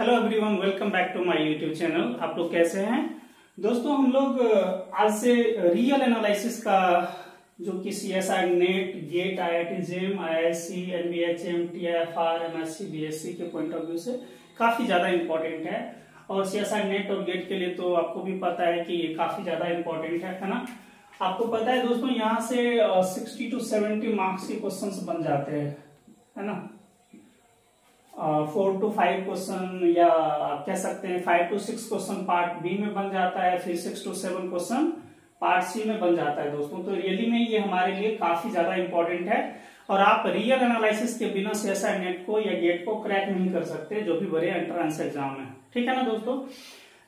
Hello everyone, welcome back to my YouTube channel. आप लोग कैसे हैं दोस्तों? हम लोग आज से रियल एनालिसिस का जो कि CSI net, GATE, IIT JAM, IISc, NBHM, TIFR, MSc, BSc के पॉइंट ऑफ व्यू से काफी ज्यादा इंपॉर्टेंट है। और CSI नेट और गेट के लिए तो आपको भी पता है कि ये काफी ज्यादा इंपॉर्टेंट है ना। आपको पता है दोस्तों, यहाँ से 60 to 70 मार्क्स के क्वेश्चंस बन जाते हैं, है ना। 4 to 5 क्वेश्चन, या आप कह सकते हैं 5 to 6 क्वेश्चन पार्ट बी में बन जाता है, फिर 6 to 7 क्वेश्चन पार्ट सी में बन जाता है दोस्तों। तो रियली में ये हमारे लिए काफी ज्यादा इंपॉर्टेंट है और आप रियल एनालिसिस के बिना CSI नेट को या गेट को क्रैक नहीं कर सकते, जो भी बड़े एंट्रेंस एग्जाम है। ठीक है ना दोस्तों।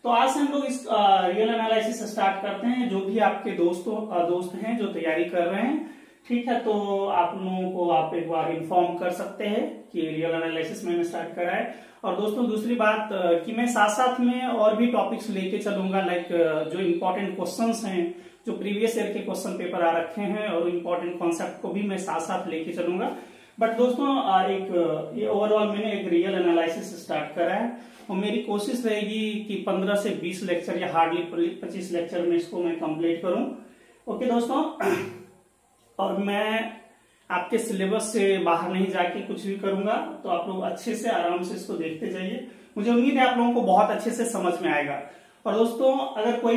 तो आज से हम लोग इस रियल एनालिसिस स्टार्ट करते हैं। जो भी आपके दोस्त हैं जो तैयारी कर रहे हैं, ठीक है, तो आप लोगों को आप एक बार इन्फॉर्म कर सकते हैं कि रियल एनालिसिस मैंने स्टार्ट करा है। और दोस्तों दूसरी बात कि मैं साथ साथ में और भी टॉपिक्स लेके चलूंगा, लाइक जो इम्पोर्टेंट क्वेश्चंस हैं, जो प्रीवियस ईयर के क्वेश्चन पेपर आ रखे हैं, और इम्पोर्टेंट कॉन्सेप्ट को भी मैं साथ साथ लेके चलूंगा। बट दोस्तों ये ओवरऑल मैंने एक रियल एनालिसिस स्टार्ट करा है और मेरी कोशिश रहेगी कि 15 से 20 लेक्चर या हार्डली 25 लेक्चर में इसको मैं कंप्लीट करूं। ओके दोस्तों, और मैं आपके सिलेबस से बाहर नहीं जाके कुछ भी करूंगा, तो आप लोग अच्छे से आराम से इसको देखते जाइए। मुझे उम्मीद है आप लोगों को बहुत अच्छे से समझ में आएगा। और दोस्तों अगर कोई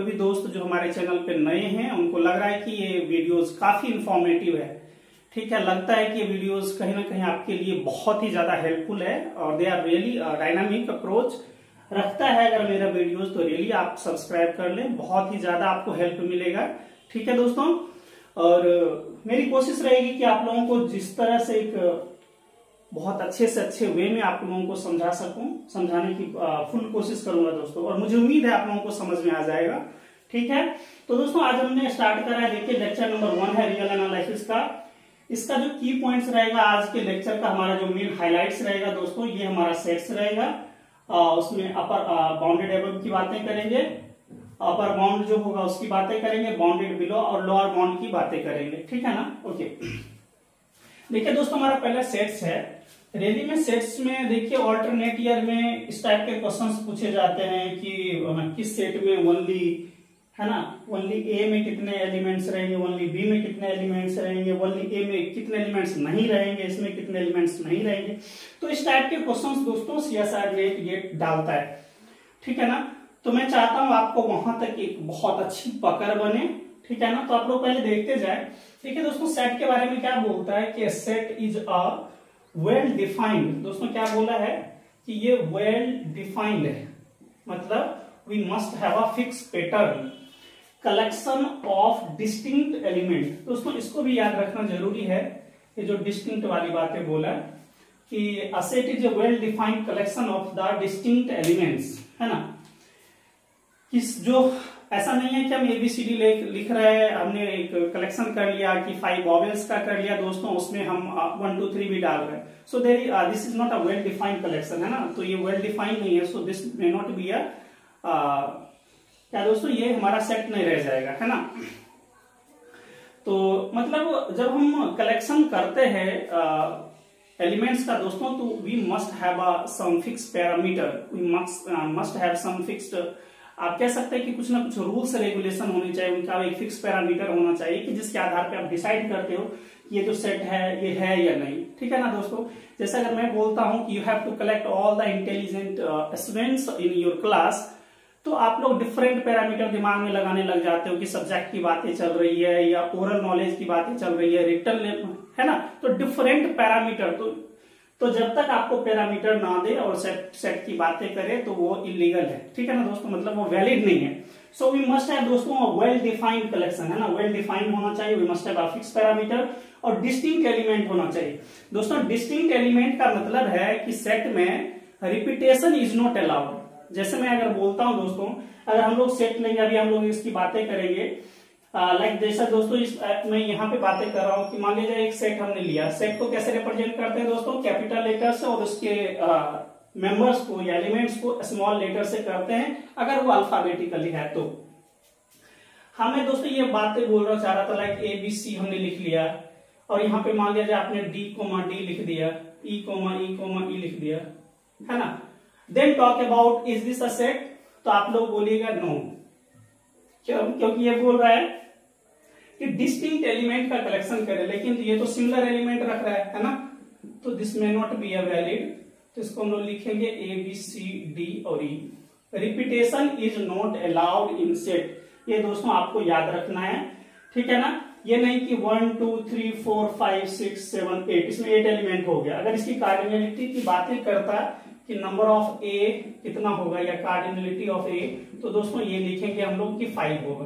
भी दोस्त जो हमारे चैनल पे नए हैं, उनको लग रहा है कि ये वीडियोस काफी इंफॉर्मेटिव है, ठीक है, लगता है कि ये वीडियोस कहीं ना कहीं आपके लिए बहुत ही ज्यादा हेल्पफुल है और they are really dynamic approach रखता है अगर मेरा वीडियोस, तो रियली आप सब्सक्राइब कर लें, बहुत ही ज्यादा आपको हेल्प मिलेगा। ठीक है दोस्तों, और मेरी कोशिश रहेगी कि आप लोगों को जिस तरह से एक बहुत अच्छे से अच्छे वे में आप लोगों को समझा सकूं, समझाने की फुल कोशिश करूंगा दोस्तों, और मुझे उम्मीद है आप लोगों को समझ में आ जाएगा। ठीक है, तो दोस्तों आज हमने स्टार्ट करा है, देखिए लेक्चर नंबर 1 है रियल एनालिसिस का। इसका जो की पॉइंट्स रहेगा आज के लेक्चर का, हमारा जो मेन हाईलाइट्स रहेगा दोस्तों, ये हमारा सेट्स रहेगा। उसमें अपर बाउंडेड एबव की बातें करेंगे, अपर बाउंड जो होगा उसकी बातें करेंगे, बाउंडेड बिलो और लोअर बाउंड की बातें करेंगे। ठीक है ना। ओके, देखिए दोस्तों हमारा पहला सेट्स है। रियली में सेट्स में देखिए ऑल्टरनेट ईयर में इस टाइप के क्वेश्चंस पूछे जाते हैं कि किस सेट में ओनली, है ना, ओनली ए में कितने एलिमेंट्स रहेंगे, ओनली बी में कितने एलिमेंट्स रहेंगे, ओनली ए में कितने एलिमेंट्स नहीं रहेंगे, इसमें कितने एलिमेंट्स नहीं रहेंगे। तो इस टाइप के क्वेश्चंस दोस्तों CSI नेट गेट डालता है। ठीक है ना। तो मैं चाहता हूं आपको वहां तक एक बहुत अच्छी पकड़ बने। ठीक है ना। तो आप लोग पहले देखते जाए। देखिए दोस्तों सेट के बारे में क्या बोलता है कि set is a well defined. दोस्तों क्या बोला है कि ये वेल डिफाइंड है, मतलब we must have a fix pattern collection of distinct element. दोस्तों इसको भी याद रखना जरूरी है, ये जो डिस्टिंक्ट वाली बातें बोला कि a set is a well defined collection of the distinct elements, है ना। जो ऐसा नहीं है कि हम ABCD लिख रहे हैं, हमने एक कलेक्शन कर लिया कि 5 वॉवेल्स का कर लिया दोस्तों, उसमें हम 1 2 3 भी डाल रहे हैं। So this is not a well defined collection, है ना। तो ये वेल डिफाइंड नहीं है, so this may not be a क्या दोस्तों, ये हमारा सेट नहीं रह जाएगा, है ना। तो मतलब जब हम कलेक्शन करते हैं एलिमेंट्स का दोस्तों, तो we must have some fix parameter, we must have some fixed, आप कह सकते हैं कि कुछ ना कुछ रूल्स रेगुलेशन होने चाहिए, उनका एक फिक्स पैरामीटर होना चाहिए कि जिसके आधार पे आप डिसाइड करते हो कि ये जो सेट है ये है या नहीं। ठीक है ना दोस्तों। जैसे अगर मैं बोलता हूं कि you have to collect all the intelligent students in your class, तो आप लोग डिफरेंट पैरामीटर दिमाग में लगाने लग जाते हो कि सब्जेक्ट की बातें चल रही है या ओरल नॉलेज की बातें चल रही है, रिटन, है ना। तो डिफरेंट पैरामीटर, तो जब तक आपको पैरामीटर ना दे और सेट की बातें करे तो वो इलीगल है। ठीक है ना दोस्तों, मतलब वो वैलिड नहीं है। सो वी मस्ट हैव दोस्तों वेल डिफाइंड कलेक्शन, है ना, वेल डिफाइंड होना चाहिए। We must have a fix parameter और डिस्टिंक्ट एलिमेंट होना चाहिए। दोस्तों डिस्टिंक्ट एलिमेंट का मतलब है कि सेट में रिपीटेशन इज नॉट अलाउड। जैसे मैं अगर बोलता हूं दोस्तों, अगर हम लोग सेट लेंगे, अभी हम लोग इसकी बातें करेंगे, लाइक जैसा दोस्तों मैं यहाँ पे बातें कर रहा हूँ कि मान लीजिए एक सेट हमने लिया, सेट को कैसे रिप्रेजेंट करते हैं दोस्तों, कैपिटल लेटर से, और उसके मेंबर्स को या एलिमेंट्स को स्मॉल लेटर से करते हैं अगर वो अल्फाबेटिकली है तो। हमें दोस्तों ये बातें बोलना चाह रहा था, लाइक ABC हमने लिख लिया, और यहाँ पे मान लिया आपने D, D लिख दिया, E, E लिख दिया, है ना। Then talk about is this a set, तो आप लोग बोलिएगा नो, क्योंकि ये बोल रहा है कि डिस्टिंक्ट एलिमेंट का कलेक्शन करे, लेकिन ये तो सिमिलर एलिमेंट रख रहा है ना, तो this may not be a valid. तो इसको हम लोग लिखेंगे ए बी सी डी और E. Repetition is not allowed in set, ये दोस्तों आपको याद रखना है, ठीक है ना। ये नहीं कि 1 2 3 4 5 6 7 8, इसमें 8 एलिमेंट हो गया। अगर इसकी कार्डिनलिटी की बातें करता कि नंबर ऑफ ए कितना होगा या कार्डिनलिटी ऑफ ए, तो दोस्तों ये लिखेंगे हम लोग कि 5 होगा,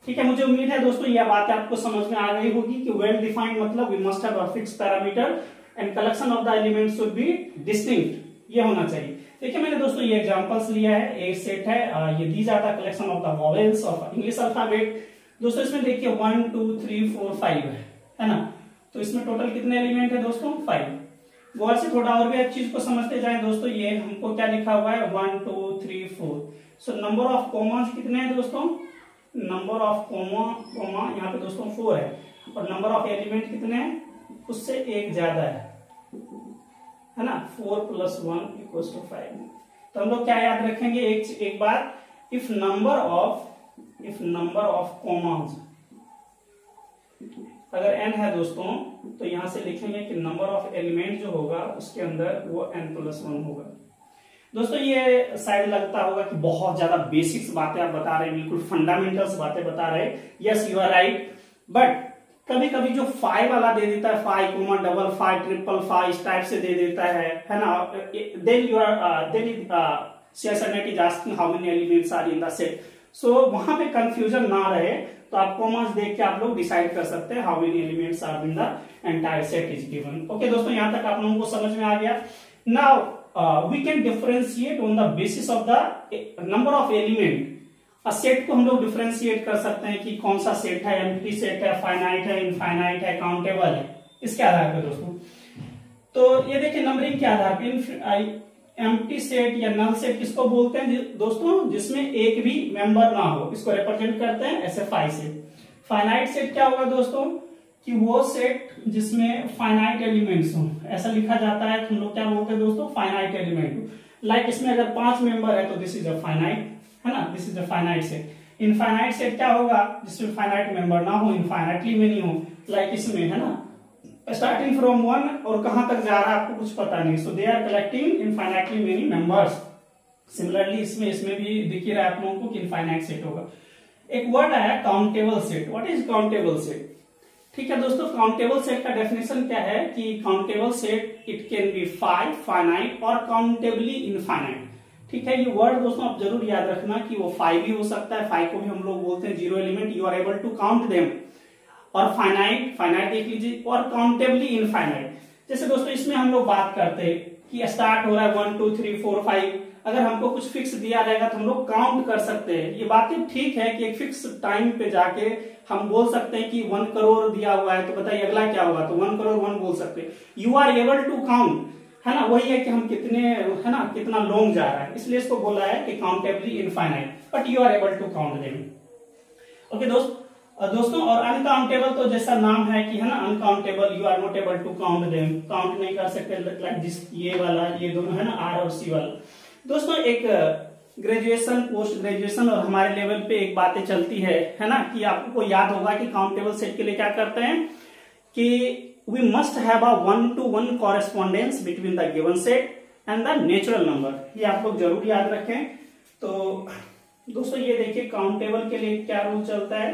ठीक है। मुझे उम्मीद है दोस्तों यह बात आपको समझ में आ गई होगी कि वेल डिफाइंड मतलब we must have a fixed parameter and collection of the elements should be distinct, ये होना चाहिए। देखिए मैंने दोस्तों ये एग्जांपल्स लिया है, एक सेट है, ये these are the collection of the vowels of English alphabet. दोस्तों इसमें देखिए 1 2 3 4 5 है ना, तो इसमें टोटल कितने एलिमेंट है दोस्तों 5। गौर से थोड़ा और भी एक चीज को समझते जाएं दोस्तों, ये हमको क्या लिखा हुआ है 1 2 3 4, सो नंबर ऑफ कॉमास कितने हैं दोस्तों, नंबर ऑफ कॉमा यहाँ पे दोस्तों 4 है, और नंबर ऑफ एलिमेंट कितने हैं उससे एक ज्यादा है ना, 4 + 1 = 5। तो हम लोग क्या याद रखेंगे, एक बात, इफ नंबर ऑफ कॉमास अगर n है दोस्तों, तो यहां से लिखेंगे कि नंबर ऑफ एलिमेंट जो होगा उसके अंदर वो n+1 होगा। दोस्तों ये शायद लगता होगा कि बहुत ज्यादा बेसिक्स बातें आप बता रहे हैं, बिल्कुल फंडामेंटल्स बातें बता रहे हैं, yes you are right, but कभी कभी जो 5 वाला दे देता है 5, 5, 5, 5 इस टाइप से दे देता है ना, then you are CSNET is asking how many elements are in the set, सो वहां पे कंफ्यूजन ना रहे तो आप कॉमर्स देख के आप लोग डिसाइड कर सकते हैं how many elements are in the entire set is given. Okay दोस्तों, यहां तक आप लोगों को समझ में आ गया। Now we can differentiate on the basis of the number of element. Set को हम लोग डिफरेंशिएट कर सकते हैं कि कौन सा सेट है, एम्प्टी सेट है, फाइनाइट है, इनफाइनाइट है, काउंटेबल है, इसके आधार पर दोस्तों। तो ये देखिए नंबरिंग के आधार पर एम्प्टी सेट या नल सेट किसको बोलते हैं दोस्तों, जिसमें एक भी मेंबर ना हो, इसको रिप्रेजेंट करते हैं ऐसे 5 से। फाइनाइट सेट क्या होगा दोस्तों, कि वो सेट जिसमें फाइनाइट एलिमेंट्स हो, ऐसा लिखा जाता है, हम लोग क्या बोलते हैं दोस्तों, फाइनाइट एलिमेंट। लाइक इसमें अगर 5 मेंबर है तो दिस इज अ फाइनाइट, है ना, this is a finite set. Infinite set क्या होगा, जिसमें फाइनाइट मेंबर ना हो, इनफाइनाइटली मेनी हो, लाइक इसमें, है ना, स्टार्टिंग फ्रॉम 1 और कहां तक जा रहा है आपको कुछ पता नहीं, so they are collecting infinitely many members. Similarly इसमें भी दिख ही रहा है आप लोगों को कि इनफाइनाइट सेट होगा। एक वर्ड आया countable set. What is countable set? ठीक है दोस्तों, काउंटेबल सेट का डेफिनेशन क्या है कि countable set it can be finite और काउंटेबली इनफाइनाइट। ठीक है, ये वर्ड दोस्तों आप जरूर याद रखना कि वो 5 भी हो सकता है, 5 को भी हम लोग बोलते हैं 0 element, you are able to count them, और फाइनाइट देख लीजिए, और काउंटेबली इनफाइनाइट। जैसे दोस्तों इसमें हम लोग बात करते हैं कि स्टार्ट हो रहा है 1 2 3 4 5, अगर हमको कुछ फिक्स दिया रहेगा तो हम लोग काउंट कर सकते हैं। ये बातें ठीक है कि एक फिक्स टाइम पे जाके हम बोल सकते हैं कि 1 करोड़ दिया हुआ है तो बताइए अगला क्या होगा, तो 1 करोड़ 1 बोल सकते हैं। You are able to count, है ना, वही है कि हम कितने, है ना, कितना लॉन्ग जा रहा है, इसलिए इसको बोला है कि countably infinite, but you are able to count them. Okay दोस्तों, और अनकाउंटेबल तो जैसा नाम है कि, है ना, uncountable, you are not able to count them, count नहीं कर सकते, लाइक जिस ये वाला, ये दोनों है ना, आर और सी वाला। दोस्तों एक ग्रेजुएशन, पोस्ट ग्रेजुएशन और हमारे लेवल पे एक बातें चलती है ना, कि आपको याद होगा कि काउंटेबल सेट के लिए क्या करते हैं कि we must have a 1-to-1 correspondence between the given set and the natural number. ये आप लोग जरूर याद रखें। तो दोस्तों ये देखिए काउंटेबल के लिए क्या रूल चलता है।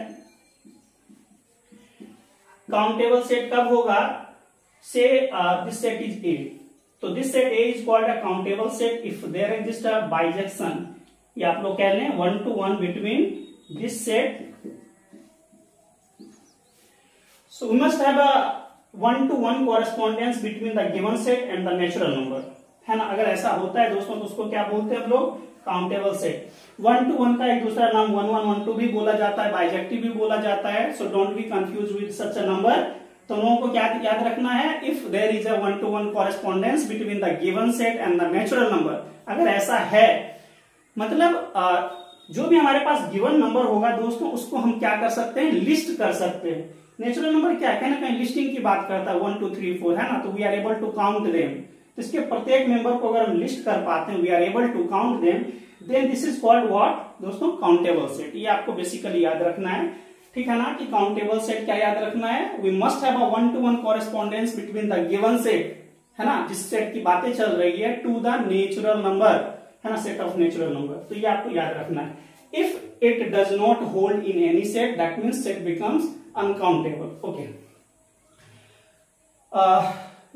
काउंटेबल सेट कब होगा, से दिस सेट इज ए, तो this set A is called a countable set if there exist a bijection, या आप लोग कह लें 1-to-1 between this set. So we must have a 1-to-1 correspondence between the given set and the natural number, है ना। अगर ऐसा होता है दोस्तों तो उसको क्या बोलते हैं हम लोग, काउंटेबल सेट। 1-to-1 का एक दूसरा नाम 1-1, 1-2 भी बोला जाता है, बाइजेक्टिव भी बोला जाता है। So don't be confuse with such a number. तो लोगों को क्या याद रखना है, if there is a 1-to-1 correspondence between the given set and the natural number, अगर ऐसा है मतलब जो भी हमारे पास गिवन नंबर होगा दोस्तों उसको हम क्या कर सकते हैं, लिस्ट कर सकते हैं। नेचुरल नंबर क्या है, कहीं ना कहीं लिस्टिंग की बात करता है, 1 2 3 4, है ना, तो we are able to count them, तो इसके प्रत्येक मेंबर को अगर हम लिस्ट कर पाते हैं, we are able to count them, then this is called what दोस्तों, काउंटेबल सेट। ये आपको बेसिकली याद रखना है, ठीक है ना, कि काउंटेबल सेट क्या याद रखना है, we must have a 1-to-1 correspondence between the given set, है ना, जिस सेट की बातें चल रही है, टू द नेचुरल नंबर, है ना, सेट ऑफ नेचुरल नंबर। तो ये आपको याद रखना है। If it does not hold in any set, that means set becomes uncountable. Okay,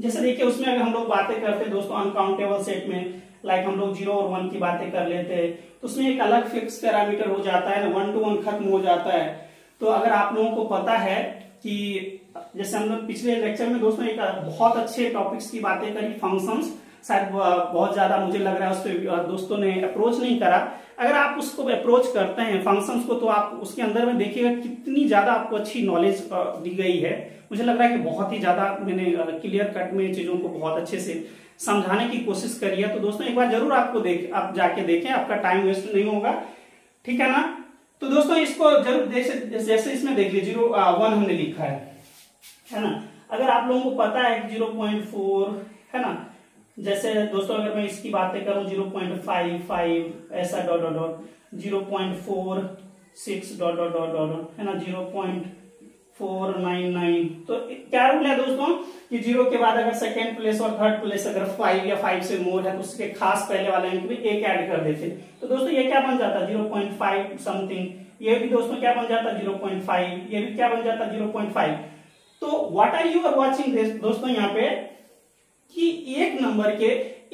जैसे देखिए उसमें अगर हम लोग बातें करते हैं दोस्तों अनकाउंटेबल सेट में, लाइक हम लोग 0 और 1 की बातें कर लेते हैं, तो उसमें एक अलग फिक्स पैरामीटर हो जाता है ना, 1-to-1 खत्म हो जाता है। तो अगर आप लोगों को पता है कि जैसे हम लोग पिछले लेक्चर में दोस्तों एक बहुत अच्छे टॉपिक्स की बातें करी, फंक्शंस, शायद बहुत ज्यादा मुझे लग रहा है उस पर दोस्तों ने अप्रोच नहीं करा। अगर आप उसको अप्रोच करते हैं फंक्शंस को, तो आप उसके अंदर में देखिएगा कितनी ज्यादा आपको अच्छी नॉलेज दी गई है। मुझे लग रहा है कि बहुत ही ज्यादा मैंने क्लियर कट में चीजों को बहुत अच्छे से समझाने की कोशिश करी है। तो दोस्तों एक बार जरूर आप जाके देखें, आपका टाइम वेस्ट नहीं होगा, ठीक है ना। तो दोस्तों इसको जरूर जैसे इसमें देख लीजिए 0-1 हमने लिखा है ना। अगर आप लोगों को पता है 0.4, है ना, जैसे दोस्तों अगर मैं इसकी बातें करूं 0.55 ऐसा dot dot dot, 0.46 dot dot dot dot, है ना, 0.499, तो क्या रूल है दोस्तों कि 0 के बाद अगर सेकेंड प्लेस और थर्ड प्लेस अगर 5 या 5 से मोर है तो उसके खास पहले वाले अंक में 1 ऐड कर देते। तो दोस्तों ये क्या बन जाता 0.5 समथिंग, ये भी दोस्तों क्या बन जाता 0.5, ये भी क्या बन जाता 0.5। तो what are you are watching this दोस्तों, यहाँ पे कि एक नंबर के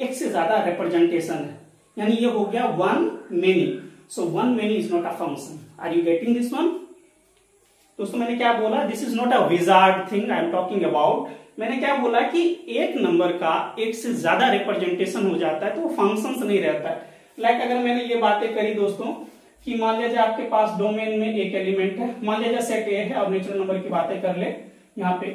एक से ज्यादा रिप्रेजेंटेशन है, यानी ये हो गया 1 many. So 1 many is not a function. Are you getting this one दोस्तों? मैंने क्या बोला, this is not a wizard thing I am talking about. मैंने क्या बोला कि एक नंबर का एक से ज्यादा रिप्रेजेंटेशन हो जाता है तो वो फंक्शंस नहीं रहता है। लाइक अगर मैंने ये बातें करी दोस्तों कि मान लीजिए आपके पास डोमेन में एक एलिमेंट है, मान लीजिए सेट ए है और नेचुरल नंबर की बातें कर ले यहाँ पे,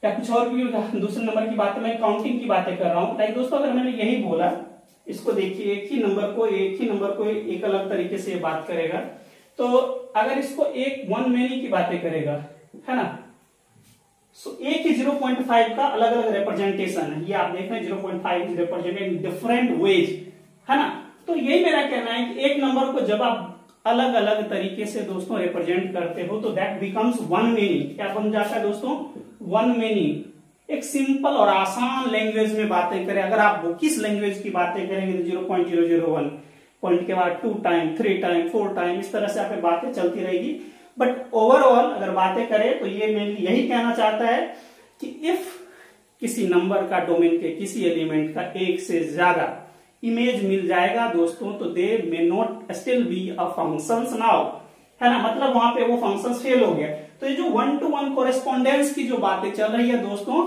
या कुछ और भी दूसरे नंबर की बातें, मैं काउंटिंग की बातें कर रहा हूँ। लाइक दोस्तों अगर मैंने यही बोला, इसको देखिए एक ही नंबर को एक अलग तरीके से बात करेगा, तो अगर इसको 1 मेनी की बातें करेगा, है ना, सो एक ही 0.5 का अलग अलग रिप्रेजेंटेशन है। ये आप देख रहे हैं 0.5 is represented in different ways, है ना। तो यही मेरा कहना है कि एक नंबर को जब आप अलग अलग तरीके से दोस्तों रिप्रेजेंट करते हो तो दैट बिकम्स 1 मेनी। क्या बन जाता है दोस्तों 1 मेनी। एक सिंपल और आसान लैंग्वेज में बातें करें, अगर आप किस लैंग्वेज की बातें करेंगे तो 0.001 पॉइंट के बाद 2 टाइम 3 टाइम 4 टाइम इस तरह से आप बातें चलती रहेगी। बट ओवरऑल अगर बातें करें तो ये मेनली यही कहना चाहता है कि इफ किसी नंबर का डोमेन के किसी एलिमेंट का एक से ज्यादा इमेज मिल जाएगा दोस्तों तो they may not still be a functions now, है ना, मतलब वहां पे वो फंक्शंस फेल हो गया। तो ये जो 1-to-1 कॉरेस्पॉन्डेंस की जो बातें चल रही है दोस्तों,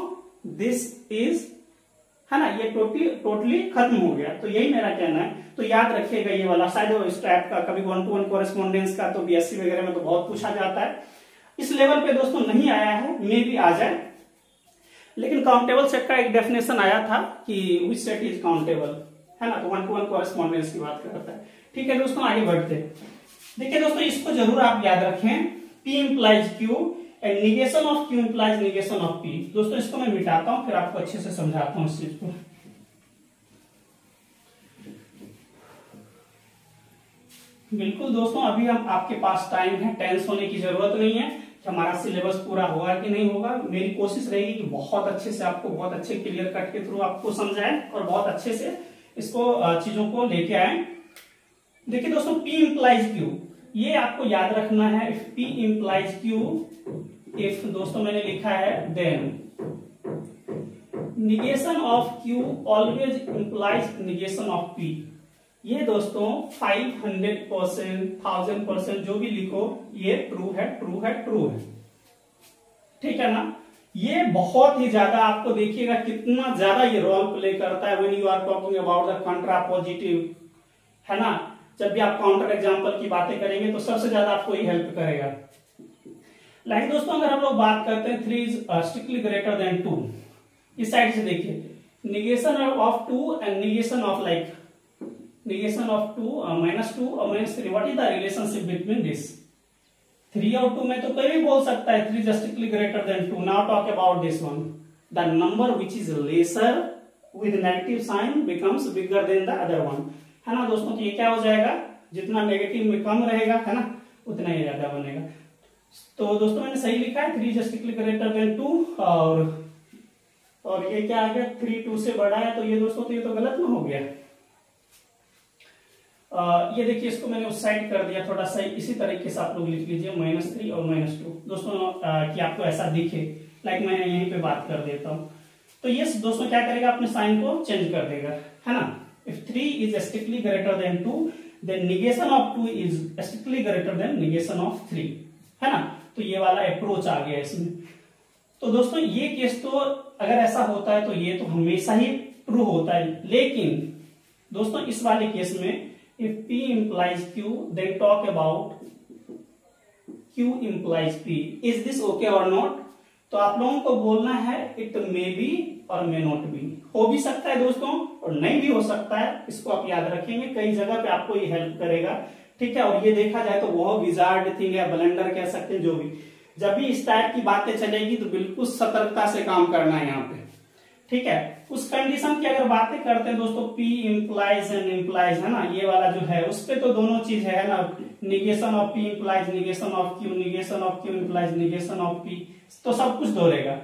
दिस इज, है ना, ये टोटली खत्म हो गया। तो यही मेरा कहना है। तो याद रखिएगा ये वाला, शायद इस टाइप का कभी 1-to-1 कॉरेस्पॉन्डेंस का तो बीएससी वगैरह में तो बहुत पूछा जाता है। इस लेवल पे दोस्तों नहीं आया है, मे भी आ जाए, लेकिन काउंटेबल सेट का एक डेफिनेशन आया था कि विच सेट इज काउंटेबल, है ना, तो 1-to-1 कॉरेस्पॉन्डेंस की बात करता है। ठीक है दोस्तों, आगे बढ़ते हैं। देखिए दोस्तों इसको जरूर आप याद रखें, P implies Q and negation of Q implies negation of P। दोस्तों इसको मैं मिटाता हूं फिर आपको अच्छे से समझाता हूं इस चीज को। बिल्कुल दोस्तों, अभी हम आपके पास टाइम है, टेंस होने की जरूरत नहीं है कि हमारा सिलेबस पूरा होगा कि नहीं होगा। मेरी कोशिश रहेगी कि बहुत अच्छे से आपको बहुत अच्छे क्लियर कट के थ्रू आपको समझाएं और बहुत अच्छे से इसको चीजों को लेके आए। देखिए दोस्तों P implies Q, ये आपको याद रखना है। If P implies Q, if दोस्तों मैंने लिखा है then negation of Q always implies negation of P। ये दोस्तों 500%, 1000% जो भी लिखो ये ट्रू है, ट्रू है, ट्रू है, ठीक है ना। ये बहुत ही ज्यादा आपको देखिएगा कितना ज्यादा ये रोल प्ले करता है when you are talking about the contrapositive, है ना। जब भी आप काउंटर एग्जांपल की बातें करेंगे तो सबसे ज्यादा आपको ये हेल्प करेगा। लाइक दोस्तों अगर हम लोग बात करते हैं 3 इज स्ट्रिक्टली ग्रेटर देन 2, इस साइड से देखिए negation of 2 and negation of like negation of 2 -2 और -3, what is the relationship between this? 3 और 2 में तो कोई भी बोल सकता है 3 is strictly greater than 2। Now talk about this one, the number which is lesser with negative sign becomes bigger than the other one, है ना दोस्तों। तो ये क्या हो जाएगा, जितना नेगेटिव में कम रहेगा है ना उतना ही ज्यादा बनेगा। तो दोस्तों मैंने सही लिखा है 3 स्ट्रिक्टली ग्रेटर देन 2 और ये क्या आ गया 3 2 से बड़ा है, तो ये दोस्तों तो ये तो गलत में हो गया। ये देखिए इसको मैंने उस साइड कर दिया थोड़ा सा, इसी तरीके से आप लोग लिख लीजिए -3 और -2 दोस्तों, कि आपको ऐसा दिखे। लाइक मैं यहीं पे बात कर देता हूं, तो ये दोस्तों क्या करेगा, अपने साइन को चेंज कर देगा, है ना। If 3 is strictly greater than 2 then negation of 2 is strictly greater than negation of 3, है ना। तो ये वाला अप्रोच आ गया इसमें। तो दोस्तों ये केस तो अगर ऐसा होता है तो ये तो हमेशा ही ट्रू होता है, लेकिन दोस्तों इस वाले केस में if P implies Q then talk about Q implies P, is this okay or not। तो आप लोगों को बोलना है it may be और may not be, हो भी सकता है दोस्तों और नहीं भी हो सकता है, इसको आप याद रखेंगे, कई जगह पे आपको ये हेल्प करेगा, ठीक है। और ये देखा जाए तो वो विजार्ड थिंग है, ब्लेंडर कह सकते हैं, जो भी जब भी इस टाइप की बातें चलेगी तो बिल्कुल सतर्कता से काम करना है यहाँ पे, ठीक है। उस कंडीशन की अगर बातें करते हैं दोस्तों, P implies एंड implies, है ना, ये वाला जो है उस पे तो दोनों चीज है ना, negation of P implies negation of Q, negation of Q implies negation of P, तो सब कुछ दोहरेगा।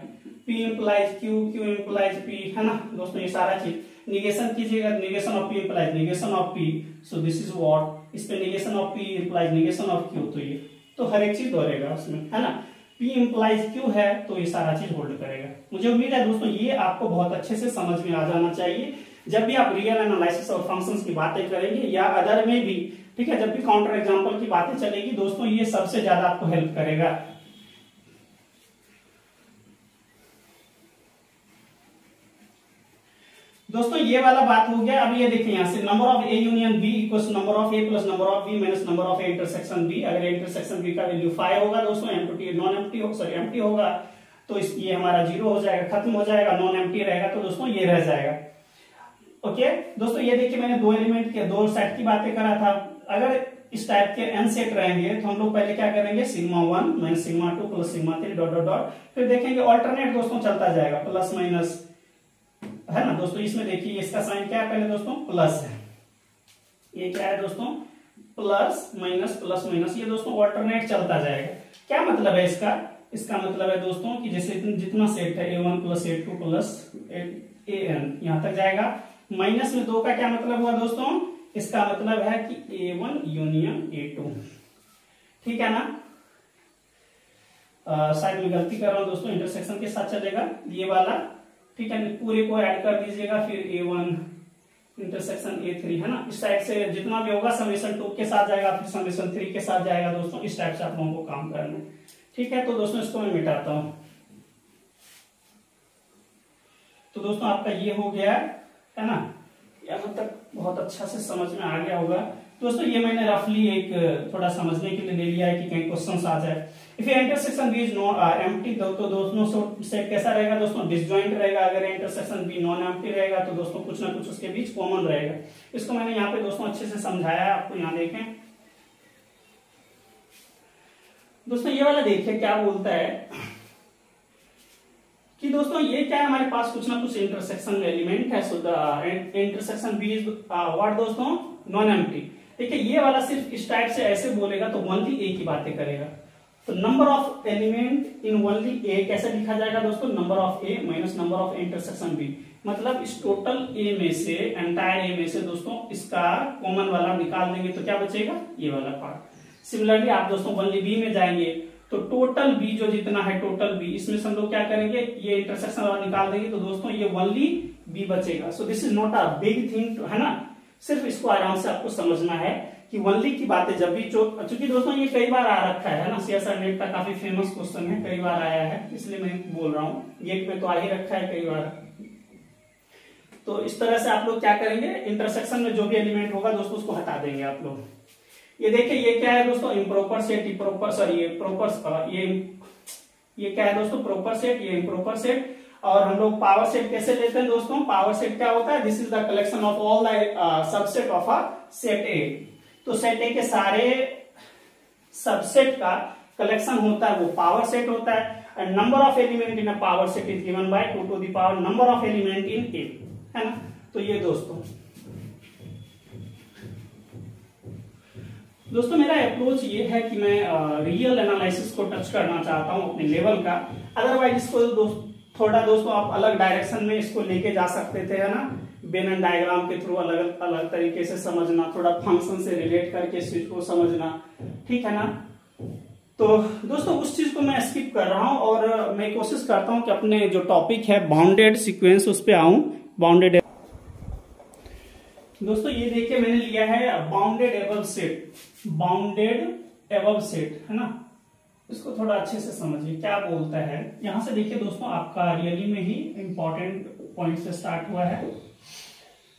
P implies Q, Q implies P, है ना दोस्तों, ये सारा चीज निगेशन कीजिएगा, negation of P implies negation of P, so this is what, इस पे negation of P implies negation of Q, तो ये तो हर एक चीज दोहरेगा उसमें, है ना। P implies Q है तो ये सारा चीज होल्ड करेगा। मुझे उम्मीद है दोस्तों ये आपको बहुत अच्छे से समझ में आ जाना चाहिए जब भी आप रियल एनालिसिस और फंक्शंस की बातें करेंगे या अदर में भी, ठीक है। जब भी काउंटर एग्जांपल की बातें चलेगी दोस्तों, ये सबसे ज्यादा आपको हेल्प करेगा। दोस्तों ये वाला बात हो गया। अब ये देखिए यहाँ से number of A union B equals number of A plus number of B minus number of A intersection B. अगर इंटरसेक्शन बी का वैल्यू 5 होगा दोस्तों, एम्प्टी नॉन एम्प्टी हो, सॉरी एम्प्टी होगा, तो ये हमारा 0 हो जाएगा, खत्म हो जाएगा। नॉन एम्प्टी रहेगा तो दोस्तों ये रह जाएगा। ओके दोस्तों, ये देखिए मैंने 2 एलिमेंट के 2 सेट की बातें करा था। अगर इस टाइप के n सेट रहेंगे तो हम लोग पहले क्या करेंगे, sigma 1 minus sigma 2 plus sigma 3 dot dot dot, फिर देखेंगे ऑल्टरनेट दोस्तों चलता जाएगा, प्लस माइनस, है ना दोस्तों। इसमें देखिए इसका साइन क्या है, पहले दोस्तों प्लस है, ये क्या है दोस्तों प्लस माइनस, ये दोस्तों ऑल्टरनेट चलता जाएगा। क्या मतलब है इसका, इसका मतलब है दोस्तों कि जैसे जितना सेट है a1 plus a2 plus an यहां तक जाएगा। माइनस में 2 का क्या मतलब हुआ दोस्तों, इसका मतलब है कि a1 यूनियन a2, ठीक है ना। शायद मैं गलती कर रहा हूं दोस्तों, इंटरसेक्शन के साथ चलेगा ये वाला, ठीक है। पूरे को ऐड कर दीजिएगा, फिर a1 इंटरसेक्शन a3, है ना। इस साइड से जितना भी होगा समेशन 2 के साथ जाएगा, फिर समेशन 3 के साथ जाएगा दोस्तों। इस टाइप से आप लोगों को काम करना है, ठीक है। तो दोस्तों इसको मैं मिटाता हूं। तो दोस्तों आपका ये हो गया है ना, यहाँ तक बहुत अच्छा से समझ में आ गया होगा दोस्तों। ये मैंने रफली एक थोड़ा समझने के लिए ले लिया है कि कहीं क्वेश्चंस आ जाए। If intersection B is not empty, तो दोस्तों सेट कैसा रहेगा दोस्तों, डिसजॉइंट रहेगा। अगर इंटरसेक्शन बी नॉन एम्प्टी रहेगा तो दोस्तों कुछ ना कुछ उसके बीच कॉमन रहेगा। इसको मैंने यहाँ पे दोस्तों अच्छे से समझाया है आपको, यहाँ देखें दोस्तों। ये वाला देखिए क्या बोलता है कि दोस्तों ये क्या है, हमारे पास कुछ ना कुछ इंटरसेक्शन एलिमेंट है, so the intersection B is what दोस्तों, नॉन एम्प्टी। देखिए ये वाला सिर्फ इस टाइप से ऐसे बोलेगा तो ओनली ए की बातें करेगा। तो number of element in only A कैसे लिखा जाएगा दोस्तों, number of A minus number of intersection B. मतलब इस टोटल ए में से, एंटायर ए में से दोस्तों इसका कॉमन वाला निकाल देंगे तो क्या बचेगा, ये वाला पार्ट। सिमिलरली आप दोस्तों ओनली बी में जाएंगे तो टोटल बी जो जितना है टोटल बी, इसमें से हम लोग क्या करेंगे, ये इंटरसेक्शन वाला निकाल देंगे तो दोस्तों ये ओनली बी बचेगा। So this is not a big thing, है ना। सिर्फ इसको आराम से आपको समझना है कि ओनली की बातें जब भी चूंकि दोस्तों ये कई बार आ रखा है ना, सीएसआर नेट का काफी फेमस क्वेश्चन है, कई बार आया है, इसलिए मैं बोल रहा हूँ। गेट में तो आ ही रखा है कई बार। तो इस तरह से आप लोग क्या करेंगे, इंटरसेक्शन में जो भी एलिमेंट होगा दोस्तों उसको हटा देंगे आप लोग। ये देखिए ये क्या है दोस्तों, इम्प्रॉपर सेट, इम्प्रॉपर सॉरी ये प्रॉपर, ये क्या है दोस्तों, प्रॉपर सेट, ये इम्प्रॉपर सेट। और हम लोग पावर सेट कैसे लेते हैं दोस्तों, पावर सेट क्या होता है, this is the collection of all the subset of a set ए। तो सेट ए के सारे सबसेट का कलेक्शन होता है, वो पावर सेट होता है। And number of element in a power set is given by 2 to the power number of element in A, है ना। तो ये दोस्तों मेरा अप्रोच ये है कि मैं रियल एनालिसिस को टच करना चाहता हूँ अपने लेवल का। अदरवाइज इसको थोड़ा दोस्तों आप अलग डायरेक्शन में इसको लेके जा सकते थे, है ना। वेन एंड डायग्राम के थ्रू अलग अलग तरीके से समझना, थोड़ा फंक्शन से रिलेट करके इस चीज को समझना, ठीक है ना। तो दोस्तों उस चीज को मैं स्किप कर रहा हूं और मैं कोशिश करता हूं कि अपने जो टॉपिक है बाउंडेड सीक्वेंस उस पे आऊं। बाउंडेड दोस्तों ये देखिए मैंने लिया है bounded above set, bounded above set, है ना। इसको थोड़ा अच्छे से समझिए क्या बोलता है। यहां से देखिए दोस्तों आपका रियली में ही इंपॉर्टेंट पॉइंट से स्टार्ट हुआ है